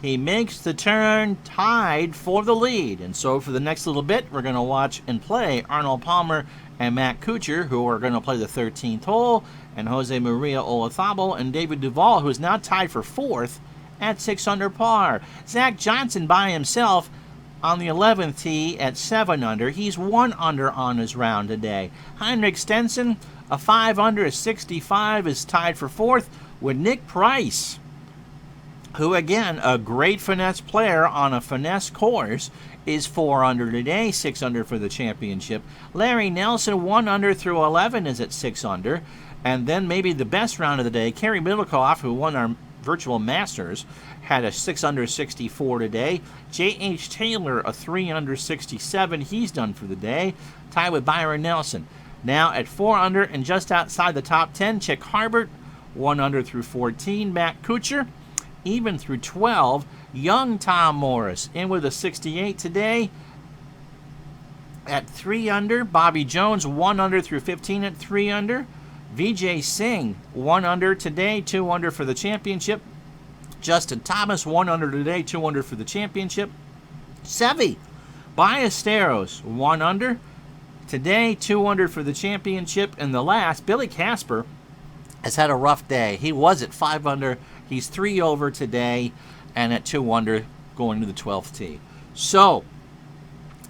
he makes the turn tied for the lead. And so for the next little bit, we're going to watch and play Arnold Palmer and Matt Kuchar, who are going to play the 13th hole, and Jose Maria Olazabal and David Duval, who is now tied for 4th at 6 under par. Zach Johnson by himself on the 11th tee at 7 under. He's 1 under on his round today. Heinrich Stenson, a 5 under 65, is tied for 4th with Nick Price, who again, a great finesse player on a finesse course, is 4 under today, 6 under for the championship. Larry Nelson, 1 under through 11, is at 6 under. And then maybe the best round of the day, Kerry Middlecoff, who won our virtual Masters, had a 6 under 64 today. J.H. Taylor, a 3 under 67. He's done for the day, tied with Byron Nelson. Now at 4 under and just outside the top 10, Chick Harbert, 1 under through 14. Matt Kuchar, even through 12. Young Tom Morris, in with a 68 today at 3 under. Bobby Jones, 1 under through 15 at 3 under. Vijay Singh, 1 under today, 2 under for the championship. Justin Thomas, 1 under today, 2 under for the championship. Seve Ballesteros, 1 under today, 2 under for the championship. And the last, Billy Casper, has had a rough day. He was at 5 under. He's 3 over today and at 2 under going to the 12th tee. So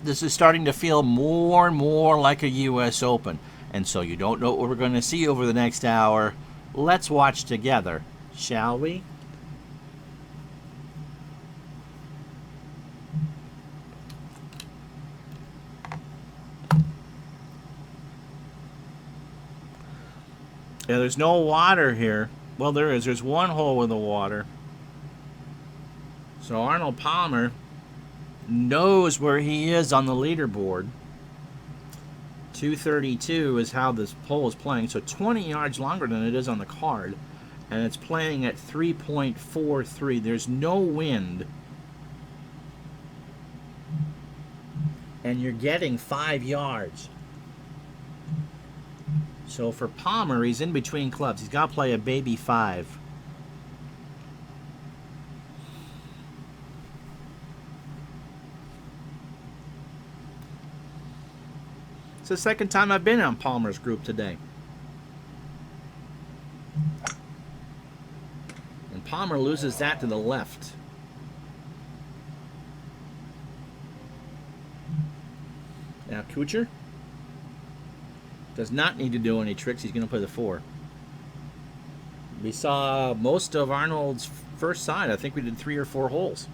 this is starting to feel more and more like a U.S. Open. And so you don't know what we're going to see over the next hour. Let's watch together, shall we? Yeah, there's no water here. Well, there is. There's 1 hole with the water. So Arnold Palmer knows where he is on the leaderboard. 232 is how this pole is playing. So 20 yards longer than it is on the card. And it's playing at 3.43. There's no wind. And you're getting 5 yards. So for Palmer, he's in between clubs. He's got to play a baby 5. It's the second time I've been on Palmer's group today. And Palmer loses that to the left. Now Kuchar does not need to do any tricks. He's going to play the 4. We saw most of Arnold's first side. I think we did 3 or 4 holes.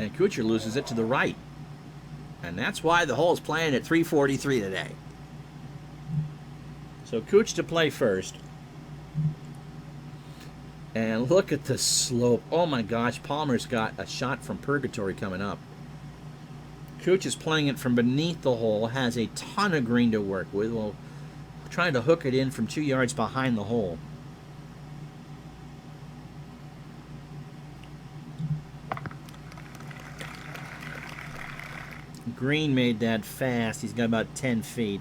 And Kuchar loses it to the right. And that's why the hole is playing at 343 today. So Kuch to play first. And look at the slope. Oh my gosh, Palmer's got a shot from purgatory coming up. Cooch is playing it from beneath the hole, has a ton of green to work with. Well, trying to hook it in from 2 yards behind the hole. Green made that fast. He's got about 10 feet.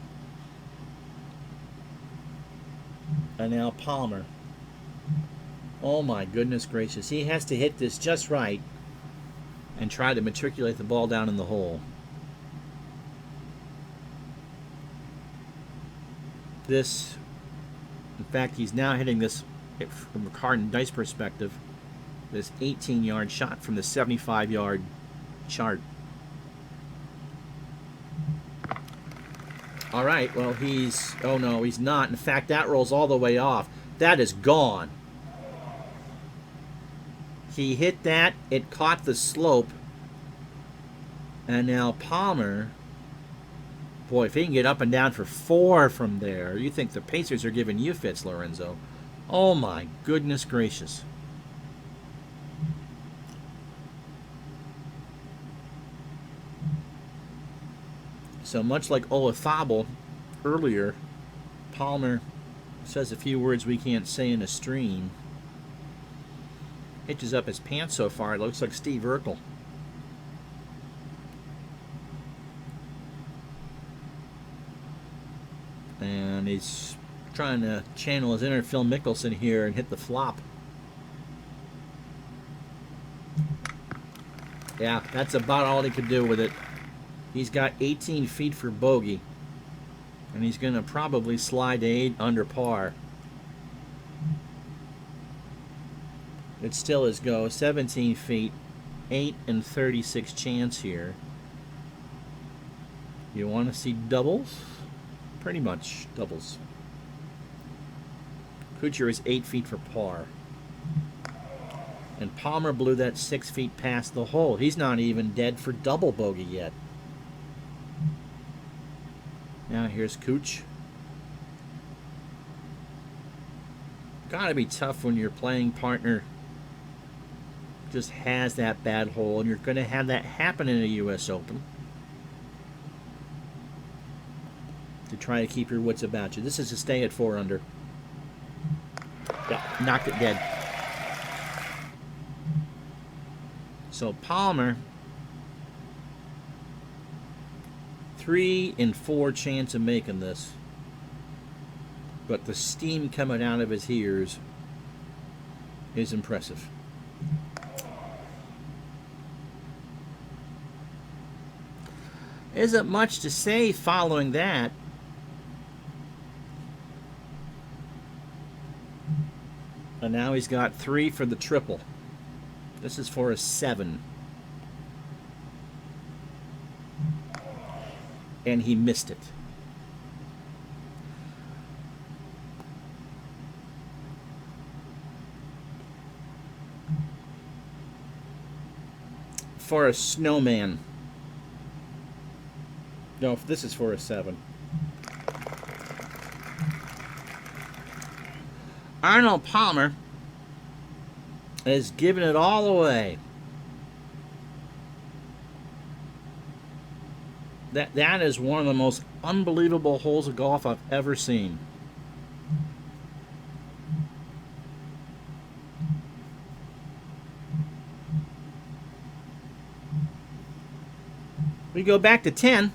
And now Palmer. Oh my goodness gracious. He has to hit this just right and try to matriculate the ball down in the hole. This, in fact, he's now hitting this from a card and dice perspective, this 18-yard shot from the 75-yard chart. All right, well, oh no, he's not. In fact, that rolls all the way off. That is gone. He hit that, it caught the slope, and now Palmer, boy, if he can get up and down for 4 from there, you think the Pacers are giving you fits, Lorenzo. Oh my goodness gracious. So much like Olazabal earlier, Palmer says a few words we can't say in a stream. Hitches up his pants so far, it looks like Steve Urkel. And he's trying to channel his inner Phil Mickelson here and hit the flop. Yeah, that's about all he could do with it. He's got 18 feet for bogey. And he's going to probably slide to 8 under par. It still is go. 17 feet. 8 and 36 chance here. You want to see doubles? Pretty much doubles. Kuchar is 8 feet for par. And Palmer blew that 6 feet past the hole. He's not even dead for double bogey yet. Now here's Cooch. Gotta be tough when your playing partner just has that bad hole, and you're going to have that happen in a US Open. To try to keep your wits about you. This is a stay at 4 under. Yeah, knocked it dead. So Palmer, 3 in 4 chance of making this. But the steam coming out of his ears is impressive. Isn't much to say following that. And now he's got 3 for the triple. This is for a 7. And he missed it. For a snowman. No, this is for a 7. Arnold Palmer is giving it all away. That is one of the most unbelievable holes of golf I've ever seen. We go back to 10.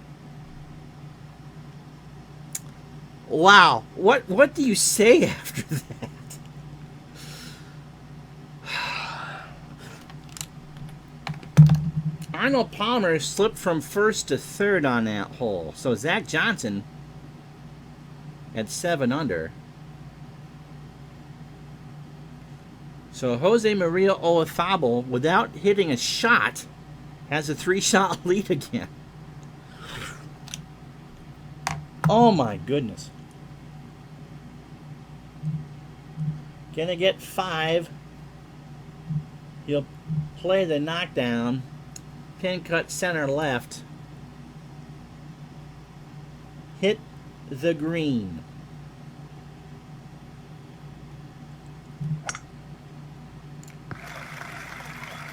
Wow, what do you say after that? Arnold Palmer slipped from 1st to 3rd on that hole. So Zach Johnson at 7 under. So Jose Maria Olazabal, without hitting a shot, has a 3-shot lead again. Oh my goodness. Gonna get 5. He'll play the knockdown. Pin cut center left. Hit the green.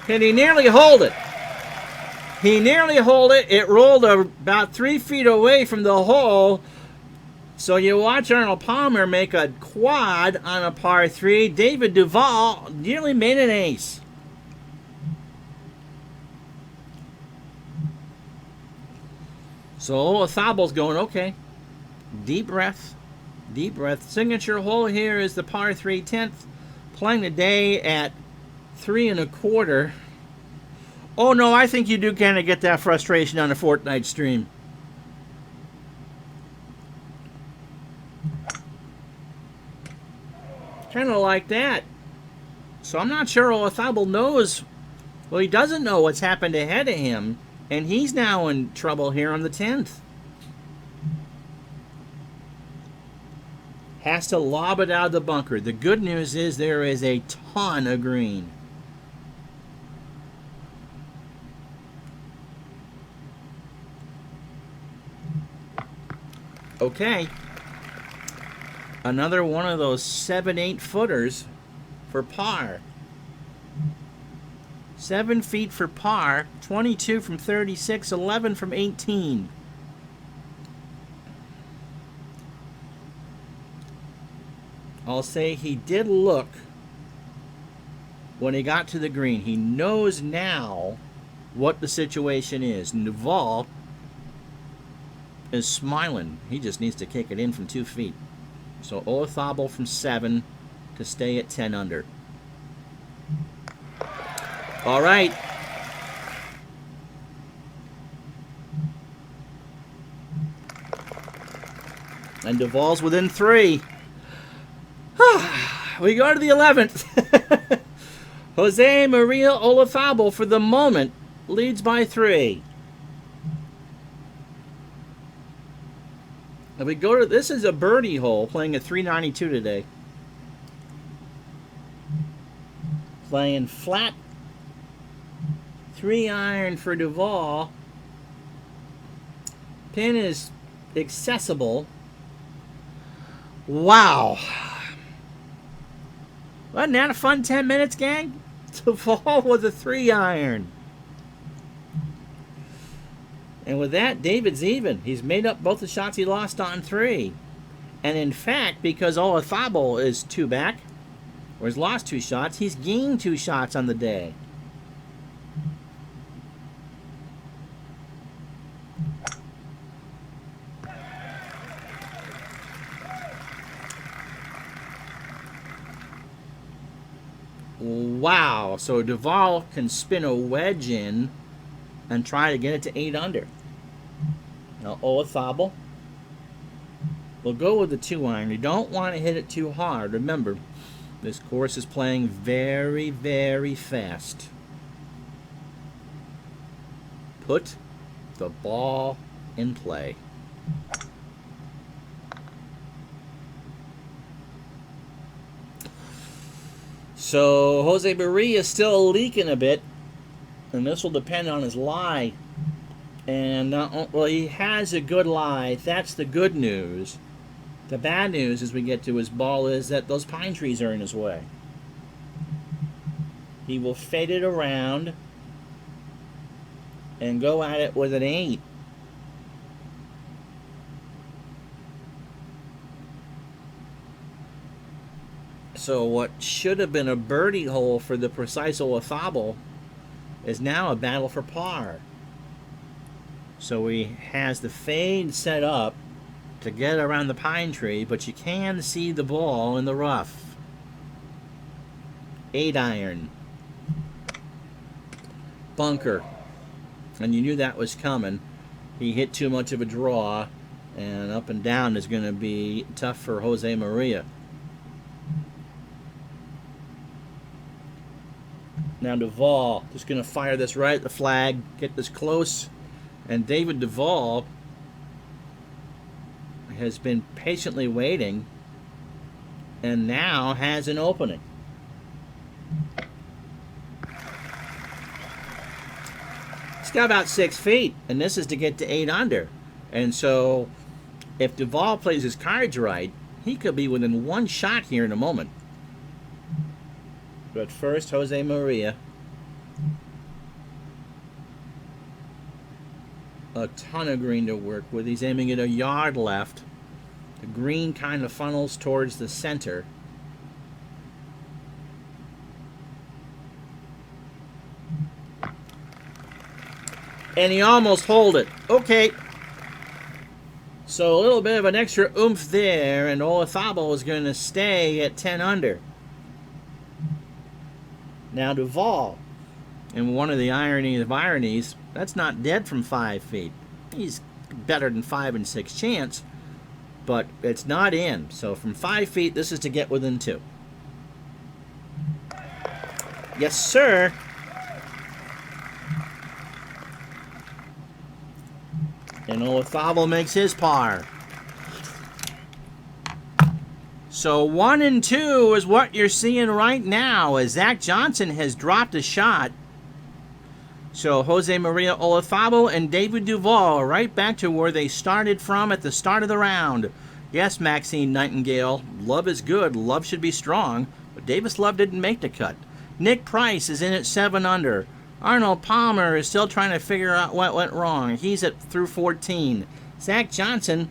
Can he nearly hold it? He nearly holed it. It rolled about 3 feet away from the hole. So you watch Arnold Palmer make a quad on a par 3. David Duval nearly made an ace. So Olazabale's going, okay. Deep breath. Deep breath. Signature hole here is the par 3 10th. Playing the day at 3 1/4. Oh no, I think you do kind of get that frustration on a Fortnite stream. Kind of like that. So I'm not sure Olazabale knows. Well, he doesn't know what's happened ahead of him. And he's now in trouble here on the 10th. Has to lob it out of the bunker. The good news is there is a ton of green. Okay. Another one of those 7-8 footers for par. 7 feet for par, 22 from 36, 11 from 18. I'll say he did look when he got to the green. He knows now what the situation is. Duval is smiling. He just needs to kick it in from 2 feet. So Olazabale from 7 to stay at 10 under. All right. And Duval's within 3. We go to the 11th. Jose Maria Olazabale, for the moment, leads by 3. And we go to, this is a birdie hole, playing at 392 today. Playing flat 3-iron for Duval. Pin is accessible. Wow. Wasn't that a fun 10 minutes, gang? Duval with a 3-iron. And with that, David's even. He's made up both the shots he lost on 3. And in fact, because Olazabale is 2 back, or has lost 2 shots, he's gained 2 shots on the day. Wow, so Duval can spin a wedge in and try to get it to 8 under. Now Olazabale will go with the 2-iron. You don't want to hit it too hard. Remember, this course is playing very, very fast. Put the ball in play. So Jose Maria is still leaking a bit, and this will depend on his lie. And well, he has a good lie. That's the good news. The bad news, as we get to his ball, is that those pine trees are in his way. He will fade it around and go at it with an 8. So what should have been a birdie hole for the precise Olazabale is now a battle for par. So he has the fade set up to get around the pine tree, but you can see the ball in the rough. 8-iron. Bunker. And you knew that was coming. He hit too much of a draw, and up and down is going to be tough for Jose Maria. Now Duval just going to fire this right at the flag, get this close, and David Duval has been patiently waiting and now has an opening. It's got about 6 feet, and this is to get to 8 under. And so if Duval plays his cards right, he could be within 1 shot here in a moment. But first, Jose Maria. a ton of green to work with. He's aiming at a yard left. The green kind of funnels towards the center. And he almost holed it. Okay. So a little bit of an extra oomph there, and Olazabal is going to stay at 10 under. Now Duval, and one of the ironies of ironies, that's not dead from 5 feet. He's better than 5 and 6 chance, but it's not in. So from 5 feet, this is to get within 2. Yes, sir. And Olazabal makes his par. So 1 and 2 is what you're seeing right now, as Zach Johnson has dropped a shot. So Jose Maria Olazabal and David Duval are right back to where they started from at the start of the round. Yes, Maxine Nightingale, love is good, love should be strong, but Davis Love didn't make the cut. Nick Price is in at 7 under. Arnold Palmer is still trying to figure out what went wrong. He's at through 14. Zach Johnson,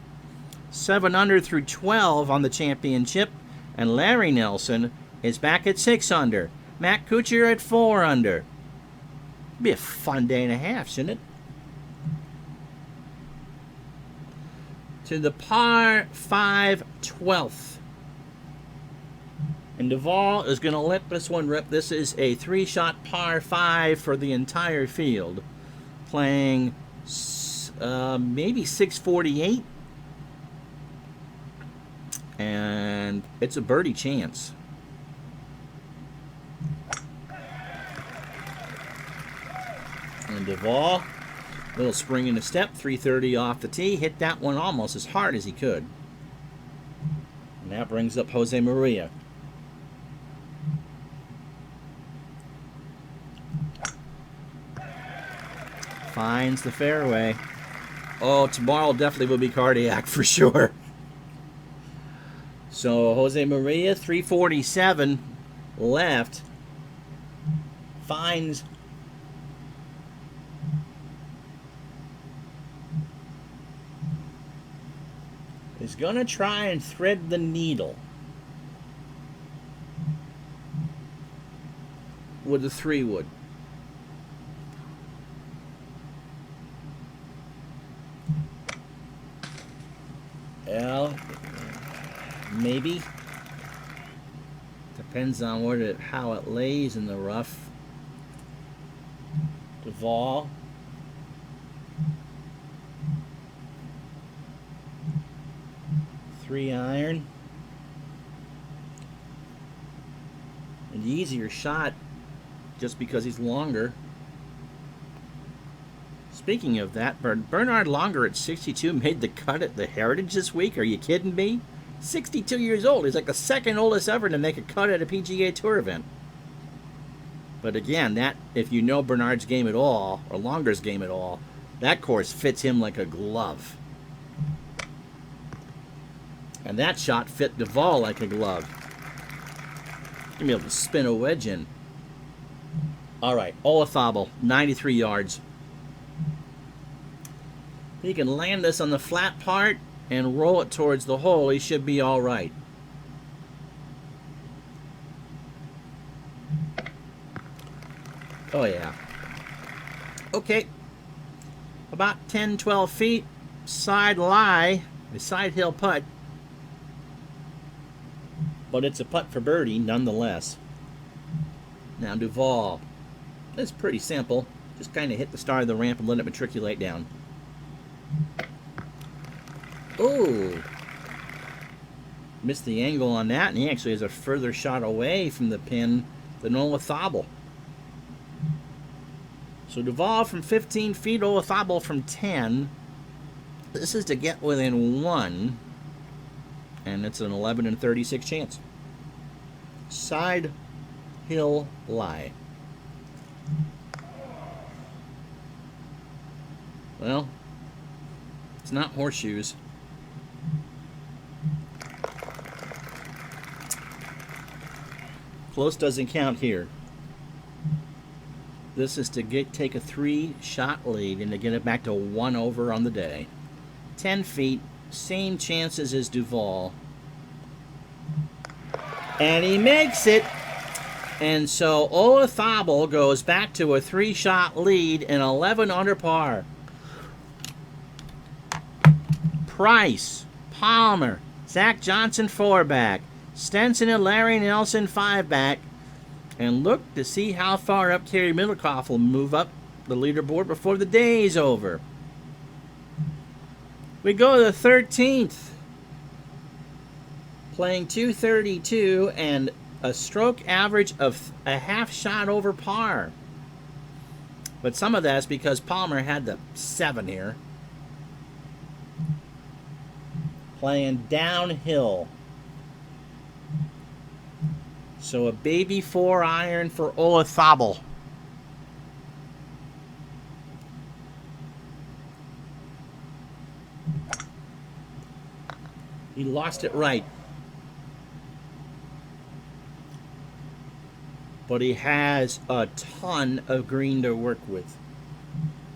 7 under through 12 on the championship. And Larry Nelson is back at 6 under. Matt Kuchar at 4 under. Be a fun day and a half, shouldn't it? To the par 5 12th. And Duval is going to let this one rip. This is a 3-shot par 5 for the entire field. Playing maybe 648. And it's a birdie chance. And Duval, little spring in the step, 330 off the tee. Hit that one almost as hard as he could. And that brings up Jose Maria. Finds the fairway. Oh, tomorrow definitely will be cardiac for sure. So Jose Maria, 347 left. Finds is going to try and thread the needle with the 3-wood. Well, maybe. Depends on how it lays in the rough. Duval. Three iron. An easier shot just because he's longer. Speaking of that, Bernard Longer at 62 made the cut at the Heritage this week. Are you kidding me? 62 years old. He's like the second oldest ever to make a cut at a PGA Tour event. But again, that if you know Bernard's game at all, or Longer's game at all, that course fits him like a glove. And that shot fit Duval like a glove. Gonna be able to spin a wedge in. All right, Olazabal, 93 yards. He can land this on the flat part and roll it towards the hole. He should be all right. Oh, yeah. Okay. About 10, 12 feet. Side lie. A side hill putt. But it's a putt for birdie nonetheless. Now Duval. That's pretty simple. Just kind of hit the start of the ramp and let it matriculate down. Oh, missed the angle on that, and he actually has a further shot away from the pin than Olazabal. So Duval from 15 feet, Olazabal from 10. This is to get within 1, and it's an 11 and 36 chance. Side hill lie. Well, it's not horseshoes. Close doesn't count here. This is to take a 3-shot lead and to get it back to 1 over on the day. 10 feet, same chances as Duval. And he makes it. And so Olazabal goes back to a 3-shot lead and 11 under par. Price, Palmer, Zach Johnson 4-back, Stenson and Larry Nelson 5-back. And look to see how far up Terry Middlecoff will move up the leaderboard before the day is over. We go to the 13th. Playing 232 and a stroke average of a half shot over par. But some of that's because Palmer had the 7 here. Playing downhill. So a baby 4-iron for Olazabal. He lost it right. But he has a ton of green to work with.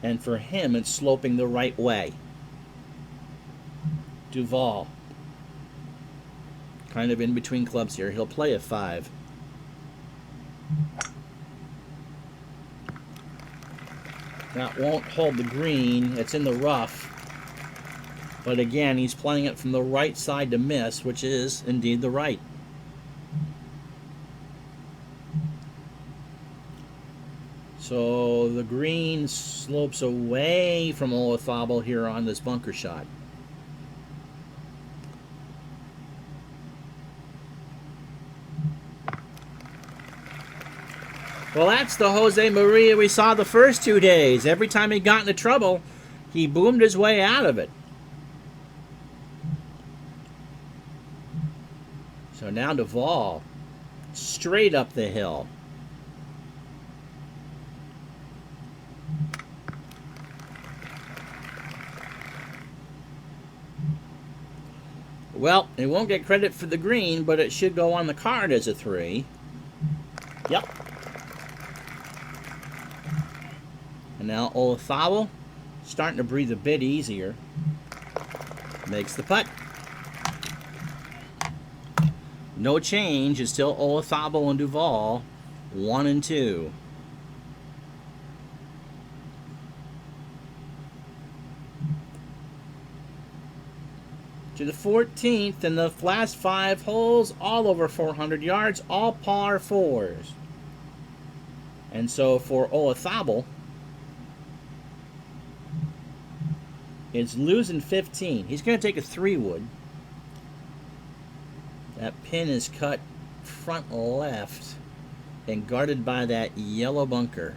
And for him, it's sloping the right way. Duval. Kind of in between clubs here. He'll play a 5. That won't hold the green. It's in the rough. But again, he's playing it from the right side to miss, which is indeed the right. So the green slopes away from Olazabal here on this bunker shot. Well, that's the Jose Maria we saw the first 2 days. Every time he got into trouble, he boomed his way out of it. So now Duval, straight up the hill. Well, it won't get credit for the green, but it should go on the card as a 3. Yep. And now Olazabal starting to breathe a bit easier. Makes the putt. No change. It's still Olazabal and Duval, 1 and 2. To the 14th, and the last 5 holes, all over 400 yards, all par 4s. And so for Olazabal, it's losing 15. He's going to take a 3-wood. That pin is cut front left and guarded by that yellow bunker.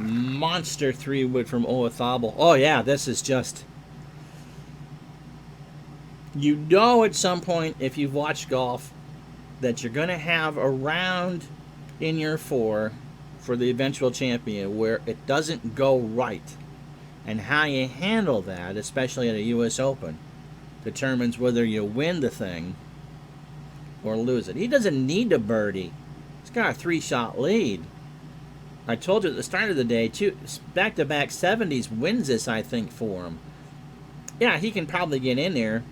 Monster 3-wood from Olazabal. Oh yeah, this is just... You know at some point, if you've watched golf, that you're going to have a round in your 4 for the eventual champion where it doesn't go right. And how you handle that, especially at a US Open, determines whether you win the thing or lose it. He doesn't need a birdie. He's got a 3-shot lead. I told you at the start of the day, back-to-back 70s wins this, I think, for him. Yeah, he can probably get in there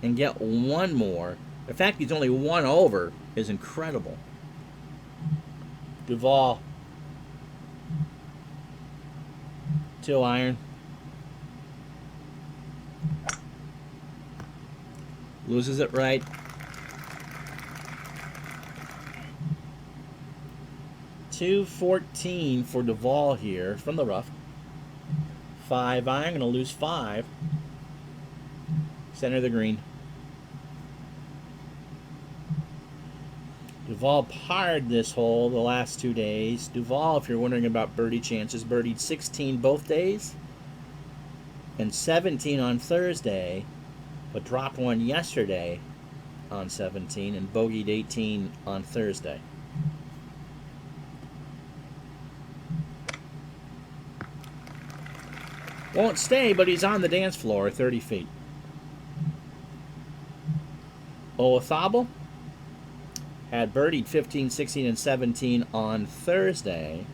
and get 1 more. The fact he's only 1 over is incredible. Duval. 2-iron. Loses it right. .214 for Duval here from the rough. 5-iron, going to lose 5. Center of the green. Duval parred this hole the last 2 days. Duval, if you're wondering about birdie chances, birdied 16 both days and 17 on Thursday, but dropped 1 yesterday on 17 and bogeyed 18 on Thursday. Won't stay, but he's on the dance floor 30 feet. Olazabal had birdied 15, 16, and 17 on Thursday.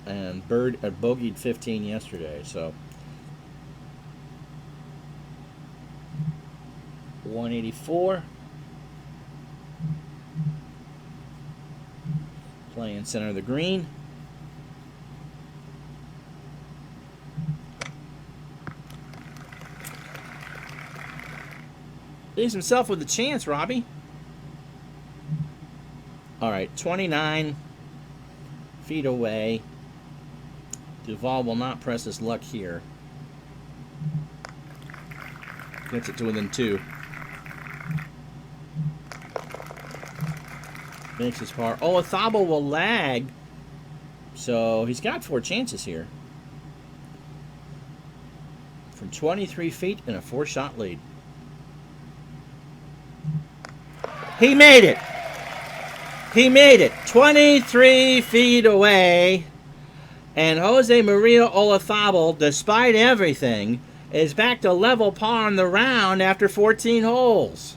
And bogeyed 15 yesterday. So 184. Playing center of the green. Leaves himself with a chance, Robbie. All right, 29 feet away. Duval will not press his luck here. Gets it to within 2. Makes his par. Olazabal will lag. So he's got 4 chances here. From 23 feet in a 4-shot lead. He made it. He made it. 23 feet away. And Jose Maria Olazabal, despite everything, is back to level par on the round after 14 holes.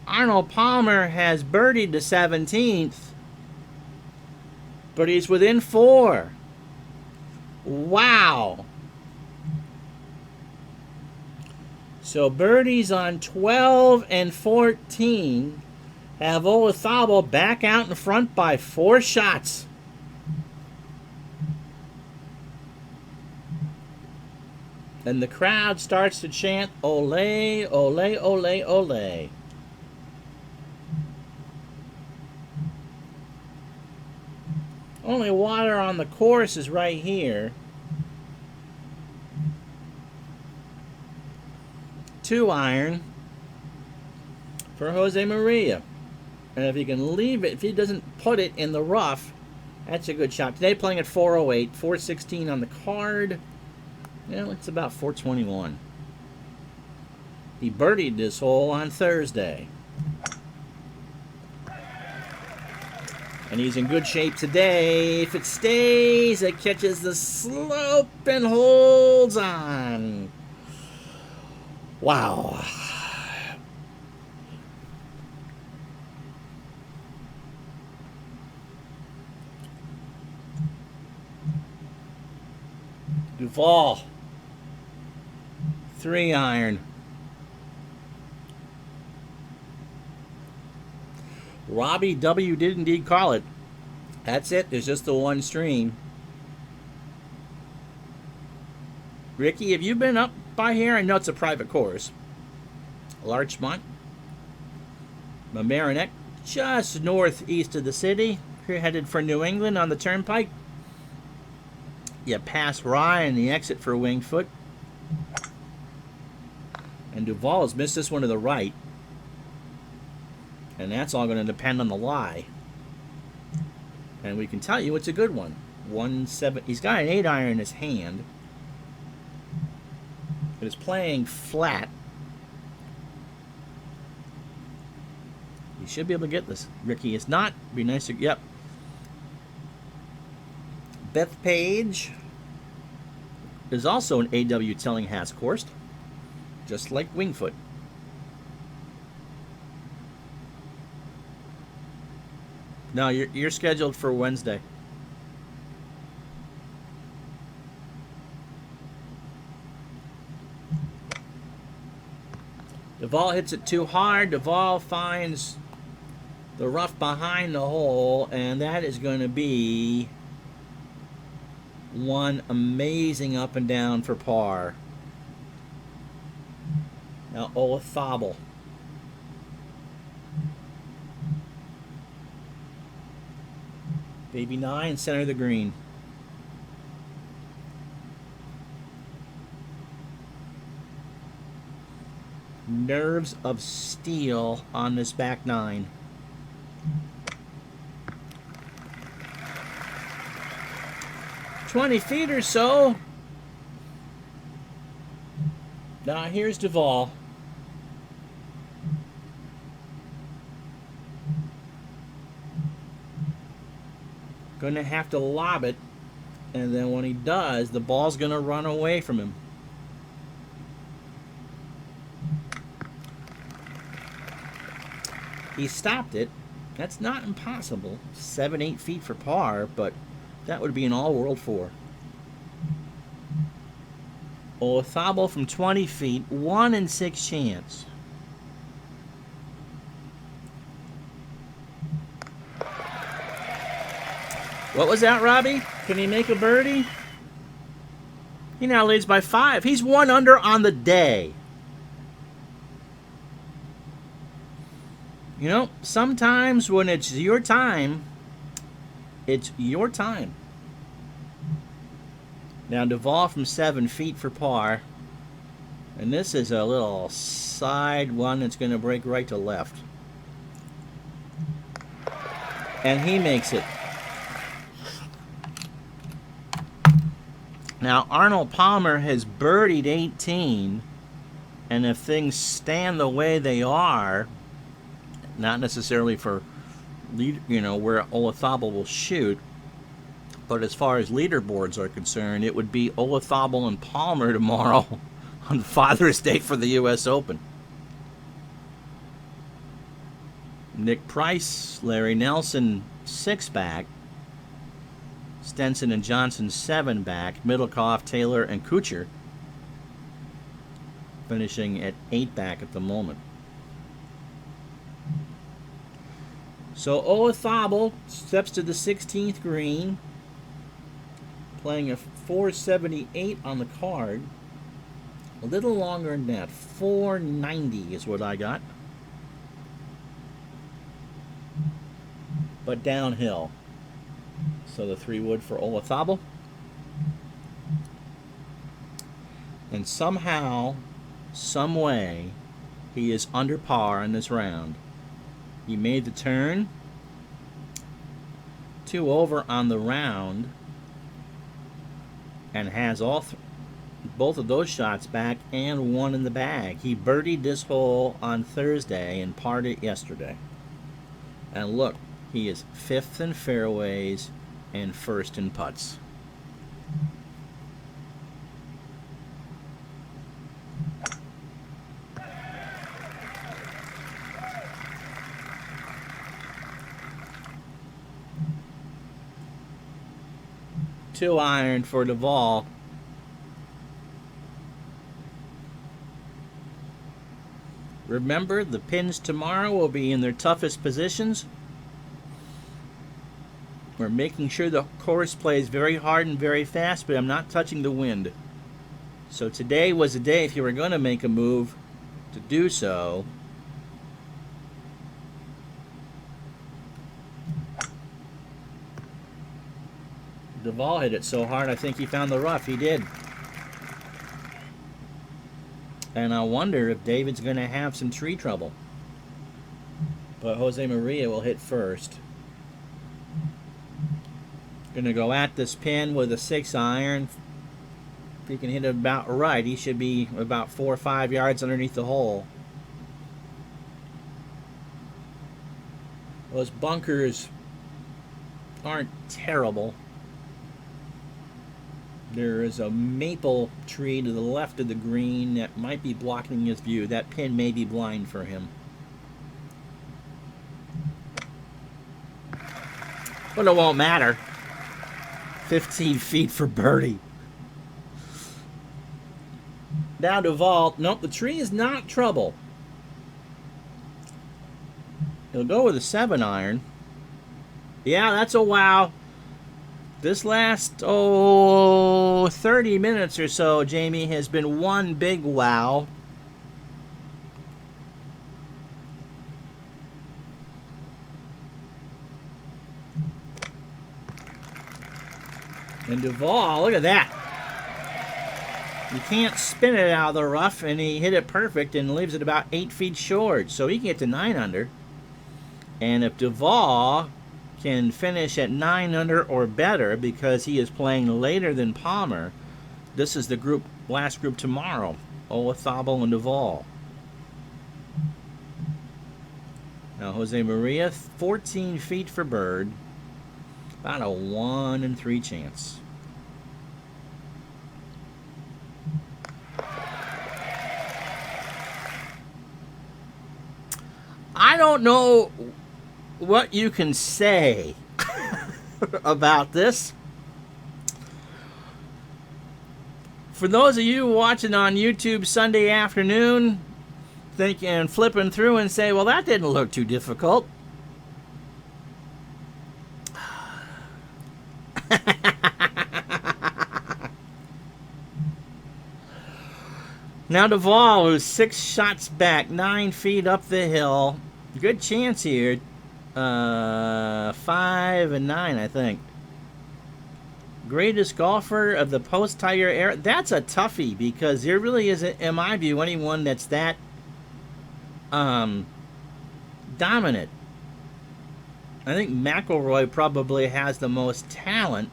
Arnold Palmer has birdied the 17th, but he's within 4. Wow. So birdies on 12 and 14 have Olazabal back out in front by 4 shots. And the crowd starts to chant, "Ole, ole, ole, ole." Only water on the course is right here. 2-iron for Jose Maria. And if he can leave it, if he doesn't put it in the rough, that's a good shot. Today playing at 408, 416 on the card. Yeah, it's about 421. He birdied this hole on Thursday. And he's in good shape today. If it stays, it catches the slope and holds on. Wow. Duval. 3-iron. Robbie W. did indeed call it. That's it. There's just the one stream. Ricky, have you been up by here? I know it's a private course. Larchmont. Mamaroneck, just northeast of the city. If you're headed for New England on the turnpike, you pass Rye and the exit for Wingfoot. And Duval has missed this one to the right. And that's all going to depend on the lie. And we can tell you it's a good one. 1-7. He's got an 8-iron in his hand. It is playing flat. You should be able to get this. Ricky is not. Be nice to. Yep. Beth Page is also an AW Tillinghast just like Wingfoot. No, you're scheduled for Wednesday. Duval hits it too hard. Duval finds the rough behind the hole, and that is going to be one amazing up and down for par. Now Olazabal. Baby 9, center of the green. Nerves of steel on this back 9. "20 feet or so. Now here's Duval. Going to have to lob it, and then when he does, the ball's going to run away from him. He stopped it. That's not impossible. 7, 8 feet for par, but that would be an all-world 4. Olazabal from 20 feet, 1 in 6 chance. What was that, Robbie? Can he make a birdie? He now leads by 5. He's 1 under on the day. You know, sometimes when it's your time, it's your time. Now Duvall from 7 feet for par. And this is a little side one that's going to break right to left. And he makes it. Now Arnold Palmer has birdied 18. And if things stand the way they are, not necessarily for, where Olazabal will shoot, but as far as leaderboards are concerned, it would be Olazabal and Palmer tomorrow on Father's Day for the US Open. Nick Price, Larry Nelson, 6 back. Stenson and Johnson, 7 back. Middlecoff, Taylor, and Kuchar finishing at 8 back at the moment. So Olazabal steps to the 16th green, playing a 478 on the card. A little longer than that. 490 is what I got. But downhill. So the 3-wood for Olazabal. And somehow, some way, he is under par in this round. He made the turn. 2 over on the round. And has both of those shots back and 1 in the bag. He birdied this hole on Thursday and parred it yesterday. And look, he is 5th in fairways and 1st in putts. Two iron for Duvall. Remember, the pins tomorrow will be in their toughest positions. We're making sure the course plays very hard and very fast, but I'm not touching the wind. So today was a day, if you were going to make a move, to do so. Duvall hit it so hard, I think he found the rough. He did. And I wonder if David's going to have some tree trouble. But Jose Maria will hit first. Going to go at this pin with a 6 iron. If he can hit it about right, he should be about 4 or 5 yards underneath the hole. Those bunkers aren't terrible. There is a maple tree to the left of the green that might be blocking his view. That pin may be blind for him. But it won't matter. 15 feet for birdie. Now Duvall. Nope, the tree is not trouble. He'll go with a 7 iron. Yeah, that's a wow. This last, 30 minutes or so, Jamie, has been one big wow. And Duvall, look at that. You can't spin it out of the rough, and he hit it perfect and leaves it about 8 feet short. So he can get to 9 under. And if Duvall can finish at 9 under or better because he is playing later than Palmer, this is the last group tomorrow. Olazabal and Duvall. Now Jose Maria, 14 feet for bird. About a 1 in 3 chance. I don't don't know what you can say about this. For those of you watching on YouTube Sunday afternoon, thinking, flipping through and say, well, that didn't look too difficult. Now Duvall, who's 6 shots back, 9 feet up the hill. Good chance here. 5 and 9, I think. Greatest golfer of the post-Tiger era. That's a toughie because there really isn't, in my view, anyone that's that dominant. I think McIlroy probably has the most talent,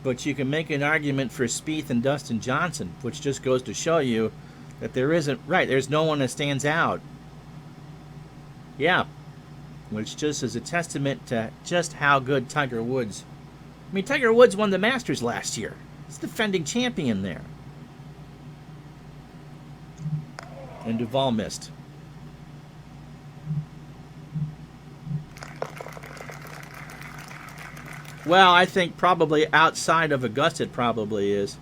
but you can make an argument for Spieth and Dustin Johnson, which just goes to show you that there isn't, right, there's no one that stands out. Yeah, which just is a testament to just how good Tiger Woods. I mean, Tiger Woods won the Masters last year. He's defending champion there. And Duvall missed. Well, I think probably outside of Augusta it probably is.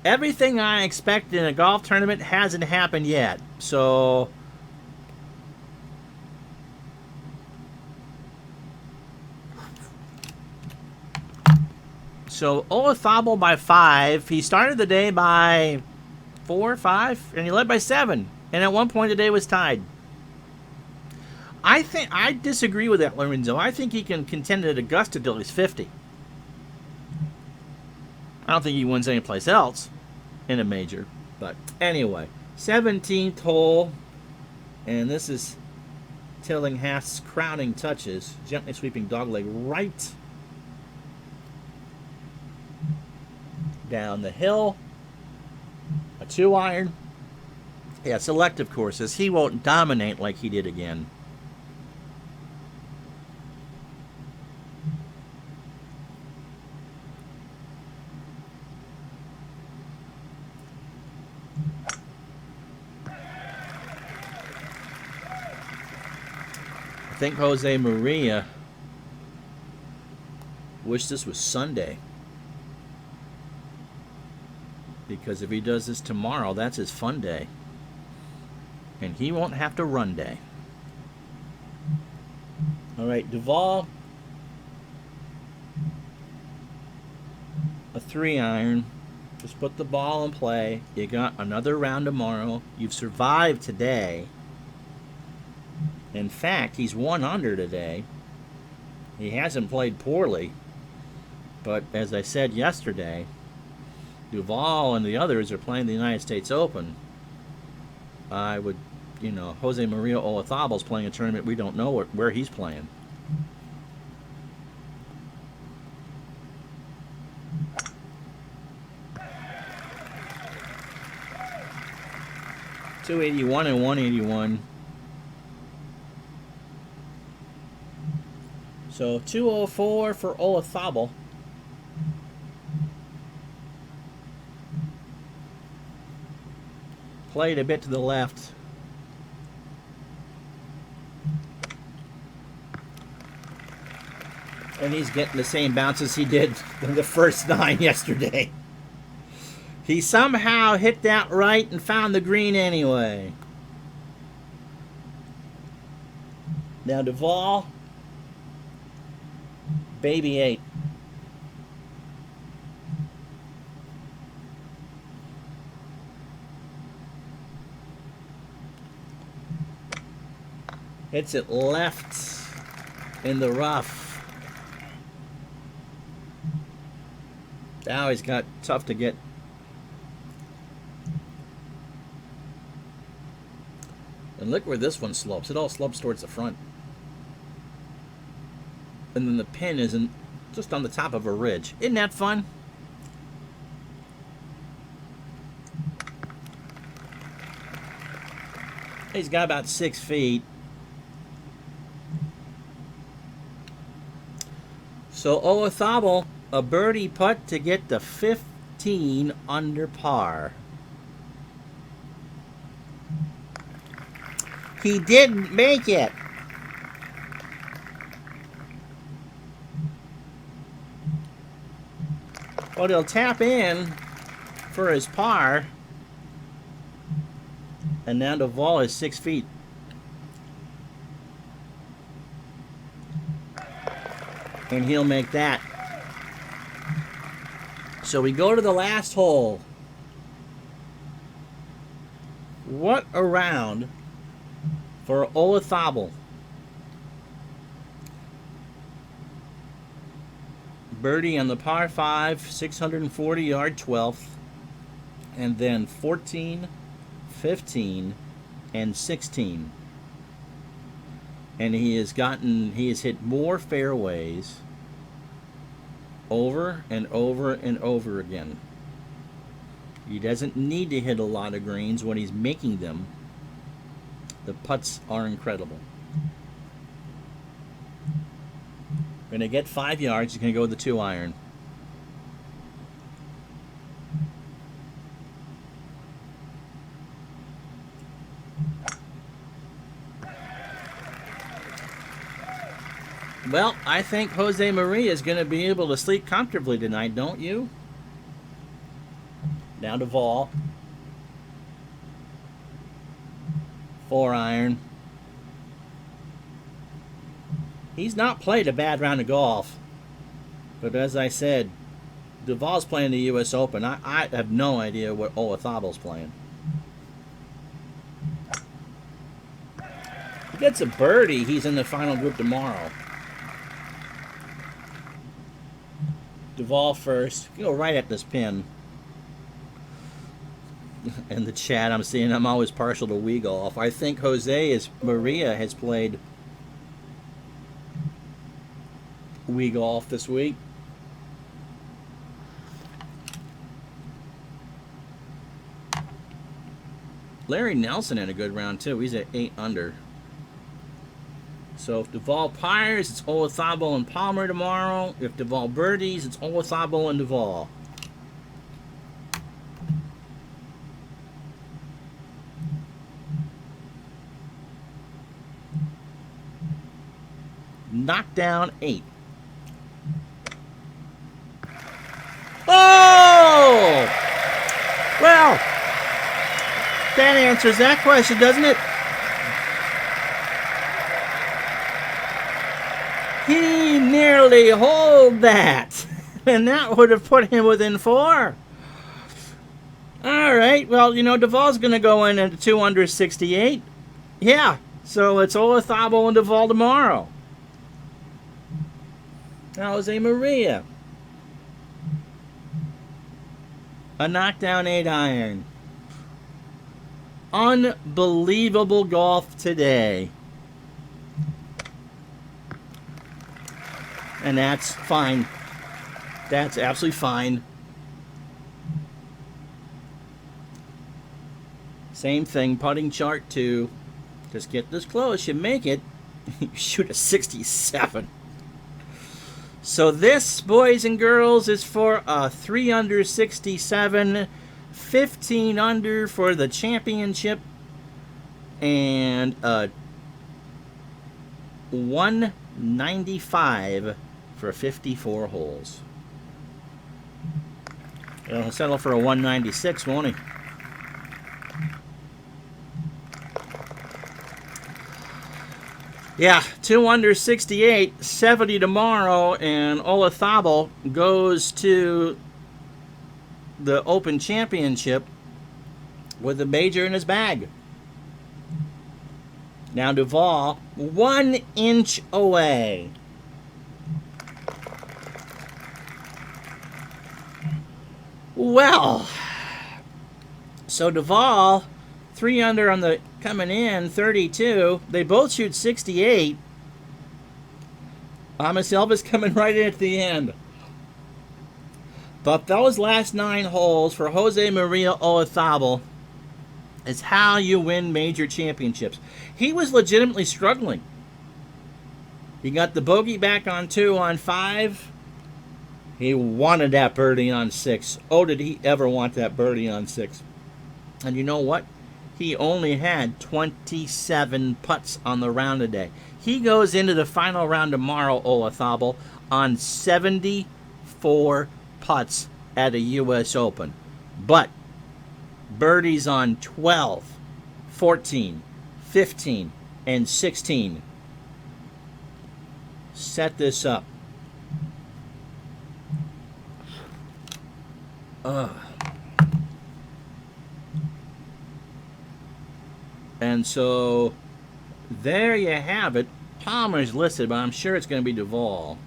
Everything I expect in a golf tournament hasn't happened yet. So Olazabal by 5. He started the day by 4 or 5, and he led by 7. And at one point the day was tied. I disagree with that, Lorenzo. I think he can contend at Augusta till he's 50. I don't think he wins anyplace else in a major. But anyway, 17th hole. And this is Tillinghass's crowning touches. Gently sweeping dogleg right down the hill. A 2-iron. Yeah, selective courses. He won't dominate like he did again. I think Jose Maria wished this was Sunday. Because if he does this tomorrow, that's his fun day. And he won't have to run day. All right, Duvall. A 3-iron. Just put the ball in play. You got another round tomorrow. You've survived today. In fact, he's 1 under today. He hasn't played poorly. But as I said yesterday, Duvall and the others are playing the United States Open. I would, Jose Maria Olazabal's playing a tournament we don't know where he's playing. .281 and 181. So 204 for Olazabal. Played a bit to the left. And he's getting the same bounces he did in the first 9 yesterday. He somehow hit that right and found the green anyway. Now Duvall. Baby 8. Hits it left in the rough. Now he's got tough to get. And look where this one slopes. It all slopes towards the front. And then the pin is just on the top of a ridge. Isn't that fun? He's got about 6 feet. So Olazabal, a birdie putt to get to 15 under par. He didn't make it. Well, he'll tap in for his par. And now the ball is 6 feet. And he'll make that. So we go to the last hole. What a round for Olazabal. Birdie on the par 5, 640-yard 12th. And then 14, 15, and 16. And he has hit more fairways over and over and over again. He doesn't need to hit a lot of greens when he's making them. The putts are incredible. Going to get 5 yards. He's going to go with the 2-iron. Well, I think Jose Maria is going to be able to sleep comfortably tonight, don't you? Down to Vol. 4-iron. He's not played a bad round of golf. But as I said, Duval's playing the US Open. I have no idea what Olazabal's playing. If he gets a birdie, he's in the final group tomorrow. Duval first. You go right at this pin. In the chat, I'm seeing I'm always partial to Wii Golf. I think Maria has played Wii Golf this week. Larry Nelson had a good round too. He's at 8 under. So if Duval pires, it's Olazabal and Palmer tomorrow. If Duval birdies, it's Olazabal and Duval. Knockdown 8. Oh! Well, that answers that question, doesn't it? He nearly holed that. And that would have put him within 4. All right. Well, you know, Duval's going to go in at 2 under 68. Yeah. So it's Olazabal and Duval tomorrow. Now Jose Maria. A knockdown 8-iron. Unbelievable golf today. And that's fine. That's absolutely fine. Same thing, putting chart 2. Just get this close, you make it. You shoot a 67. So this, boys and girls, is for a 3 under 67, 15 under for the championship, and a 195 for 54 holes. He'll settle for a 196, won't he? Yeah, 2 under 68, 70 tomorrow, and Olazabal goes to the Open Championship with a major in his bag. Now Duval, 1 inch away. Well, so Duval, 3 under on the coming in, 32. They both shoot 68. Thomas Elvis coming right in at the end. But those last 9 holes for Jose Maria Olazabal is how you win major championships. He was legitimately struggling. He got the bogey back on 2 on 5. He wanted that birdie on 6. Oh, did he ever want that birdie on 6. And you know what? he only had 27 putts on the round today. He goes into the final round tomorrow, Olazabal, on 74 putts at a U.S. Open. But birdies on 12, 14, 15, and 16 set this up. And so there you have it. Palmer's listed, but I'm sure it's going to be Duvall.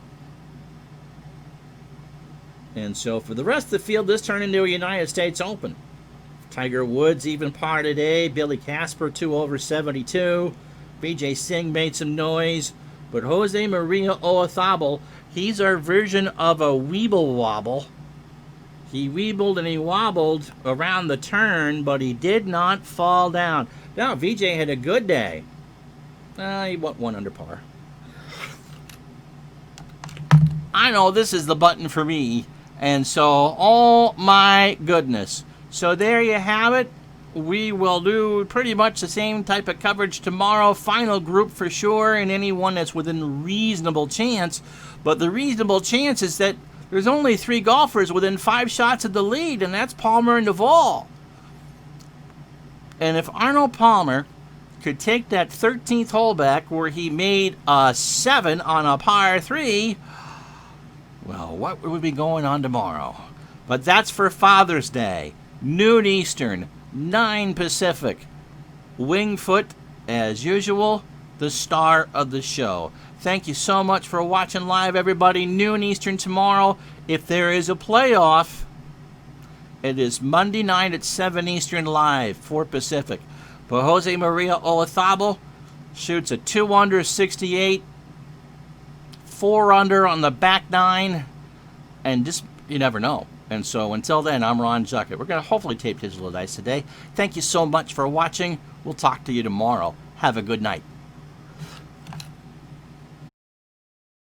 And so for the rest of the field, this turned into a United States Open. Tiger Woods even par today. Billy Casper 2 over 72. BJ Singh made some noise. But Jose Maria Olazabal, he's our version of a weeble wobble. He weebled and he wobbled around the turn, but he did not fall down. Now, VJ had a good day. He went 1 under par. I know this is the button for me. And so, oh my goodness. So there you have it. We will do pretty much the same type of coverage tomorrow. Final group for sure, and anyone that's within reasonable chance. But the reasonable chance is that there's only 3 golfers within 5 shots of the lead, and that's Palmer and Duvall. And if Arnold Palmer could take that 13th hole back where he made a 7 on a par 3, well, what would be going on tomorrow? But that's for Father's Day. Noon Eastern, 9 Pacific. Wingfoot, as usual, the star of the show. Thank you so much for watching live, everybody. Noon Eastern tomorrow. If there is a playoff, it is Monday night at 7 Eastern live, 4 Pacific. But Jose Maria Olazabal shoots a 2 under 68, 4 under on the back 9, and just, you never know. And so until then, I'm Ron Zuckett. We're going to hopefully tape Digital Dice today. Thank you so much for watching. We'll talk to you tomorrow. Have a good night.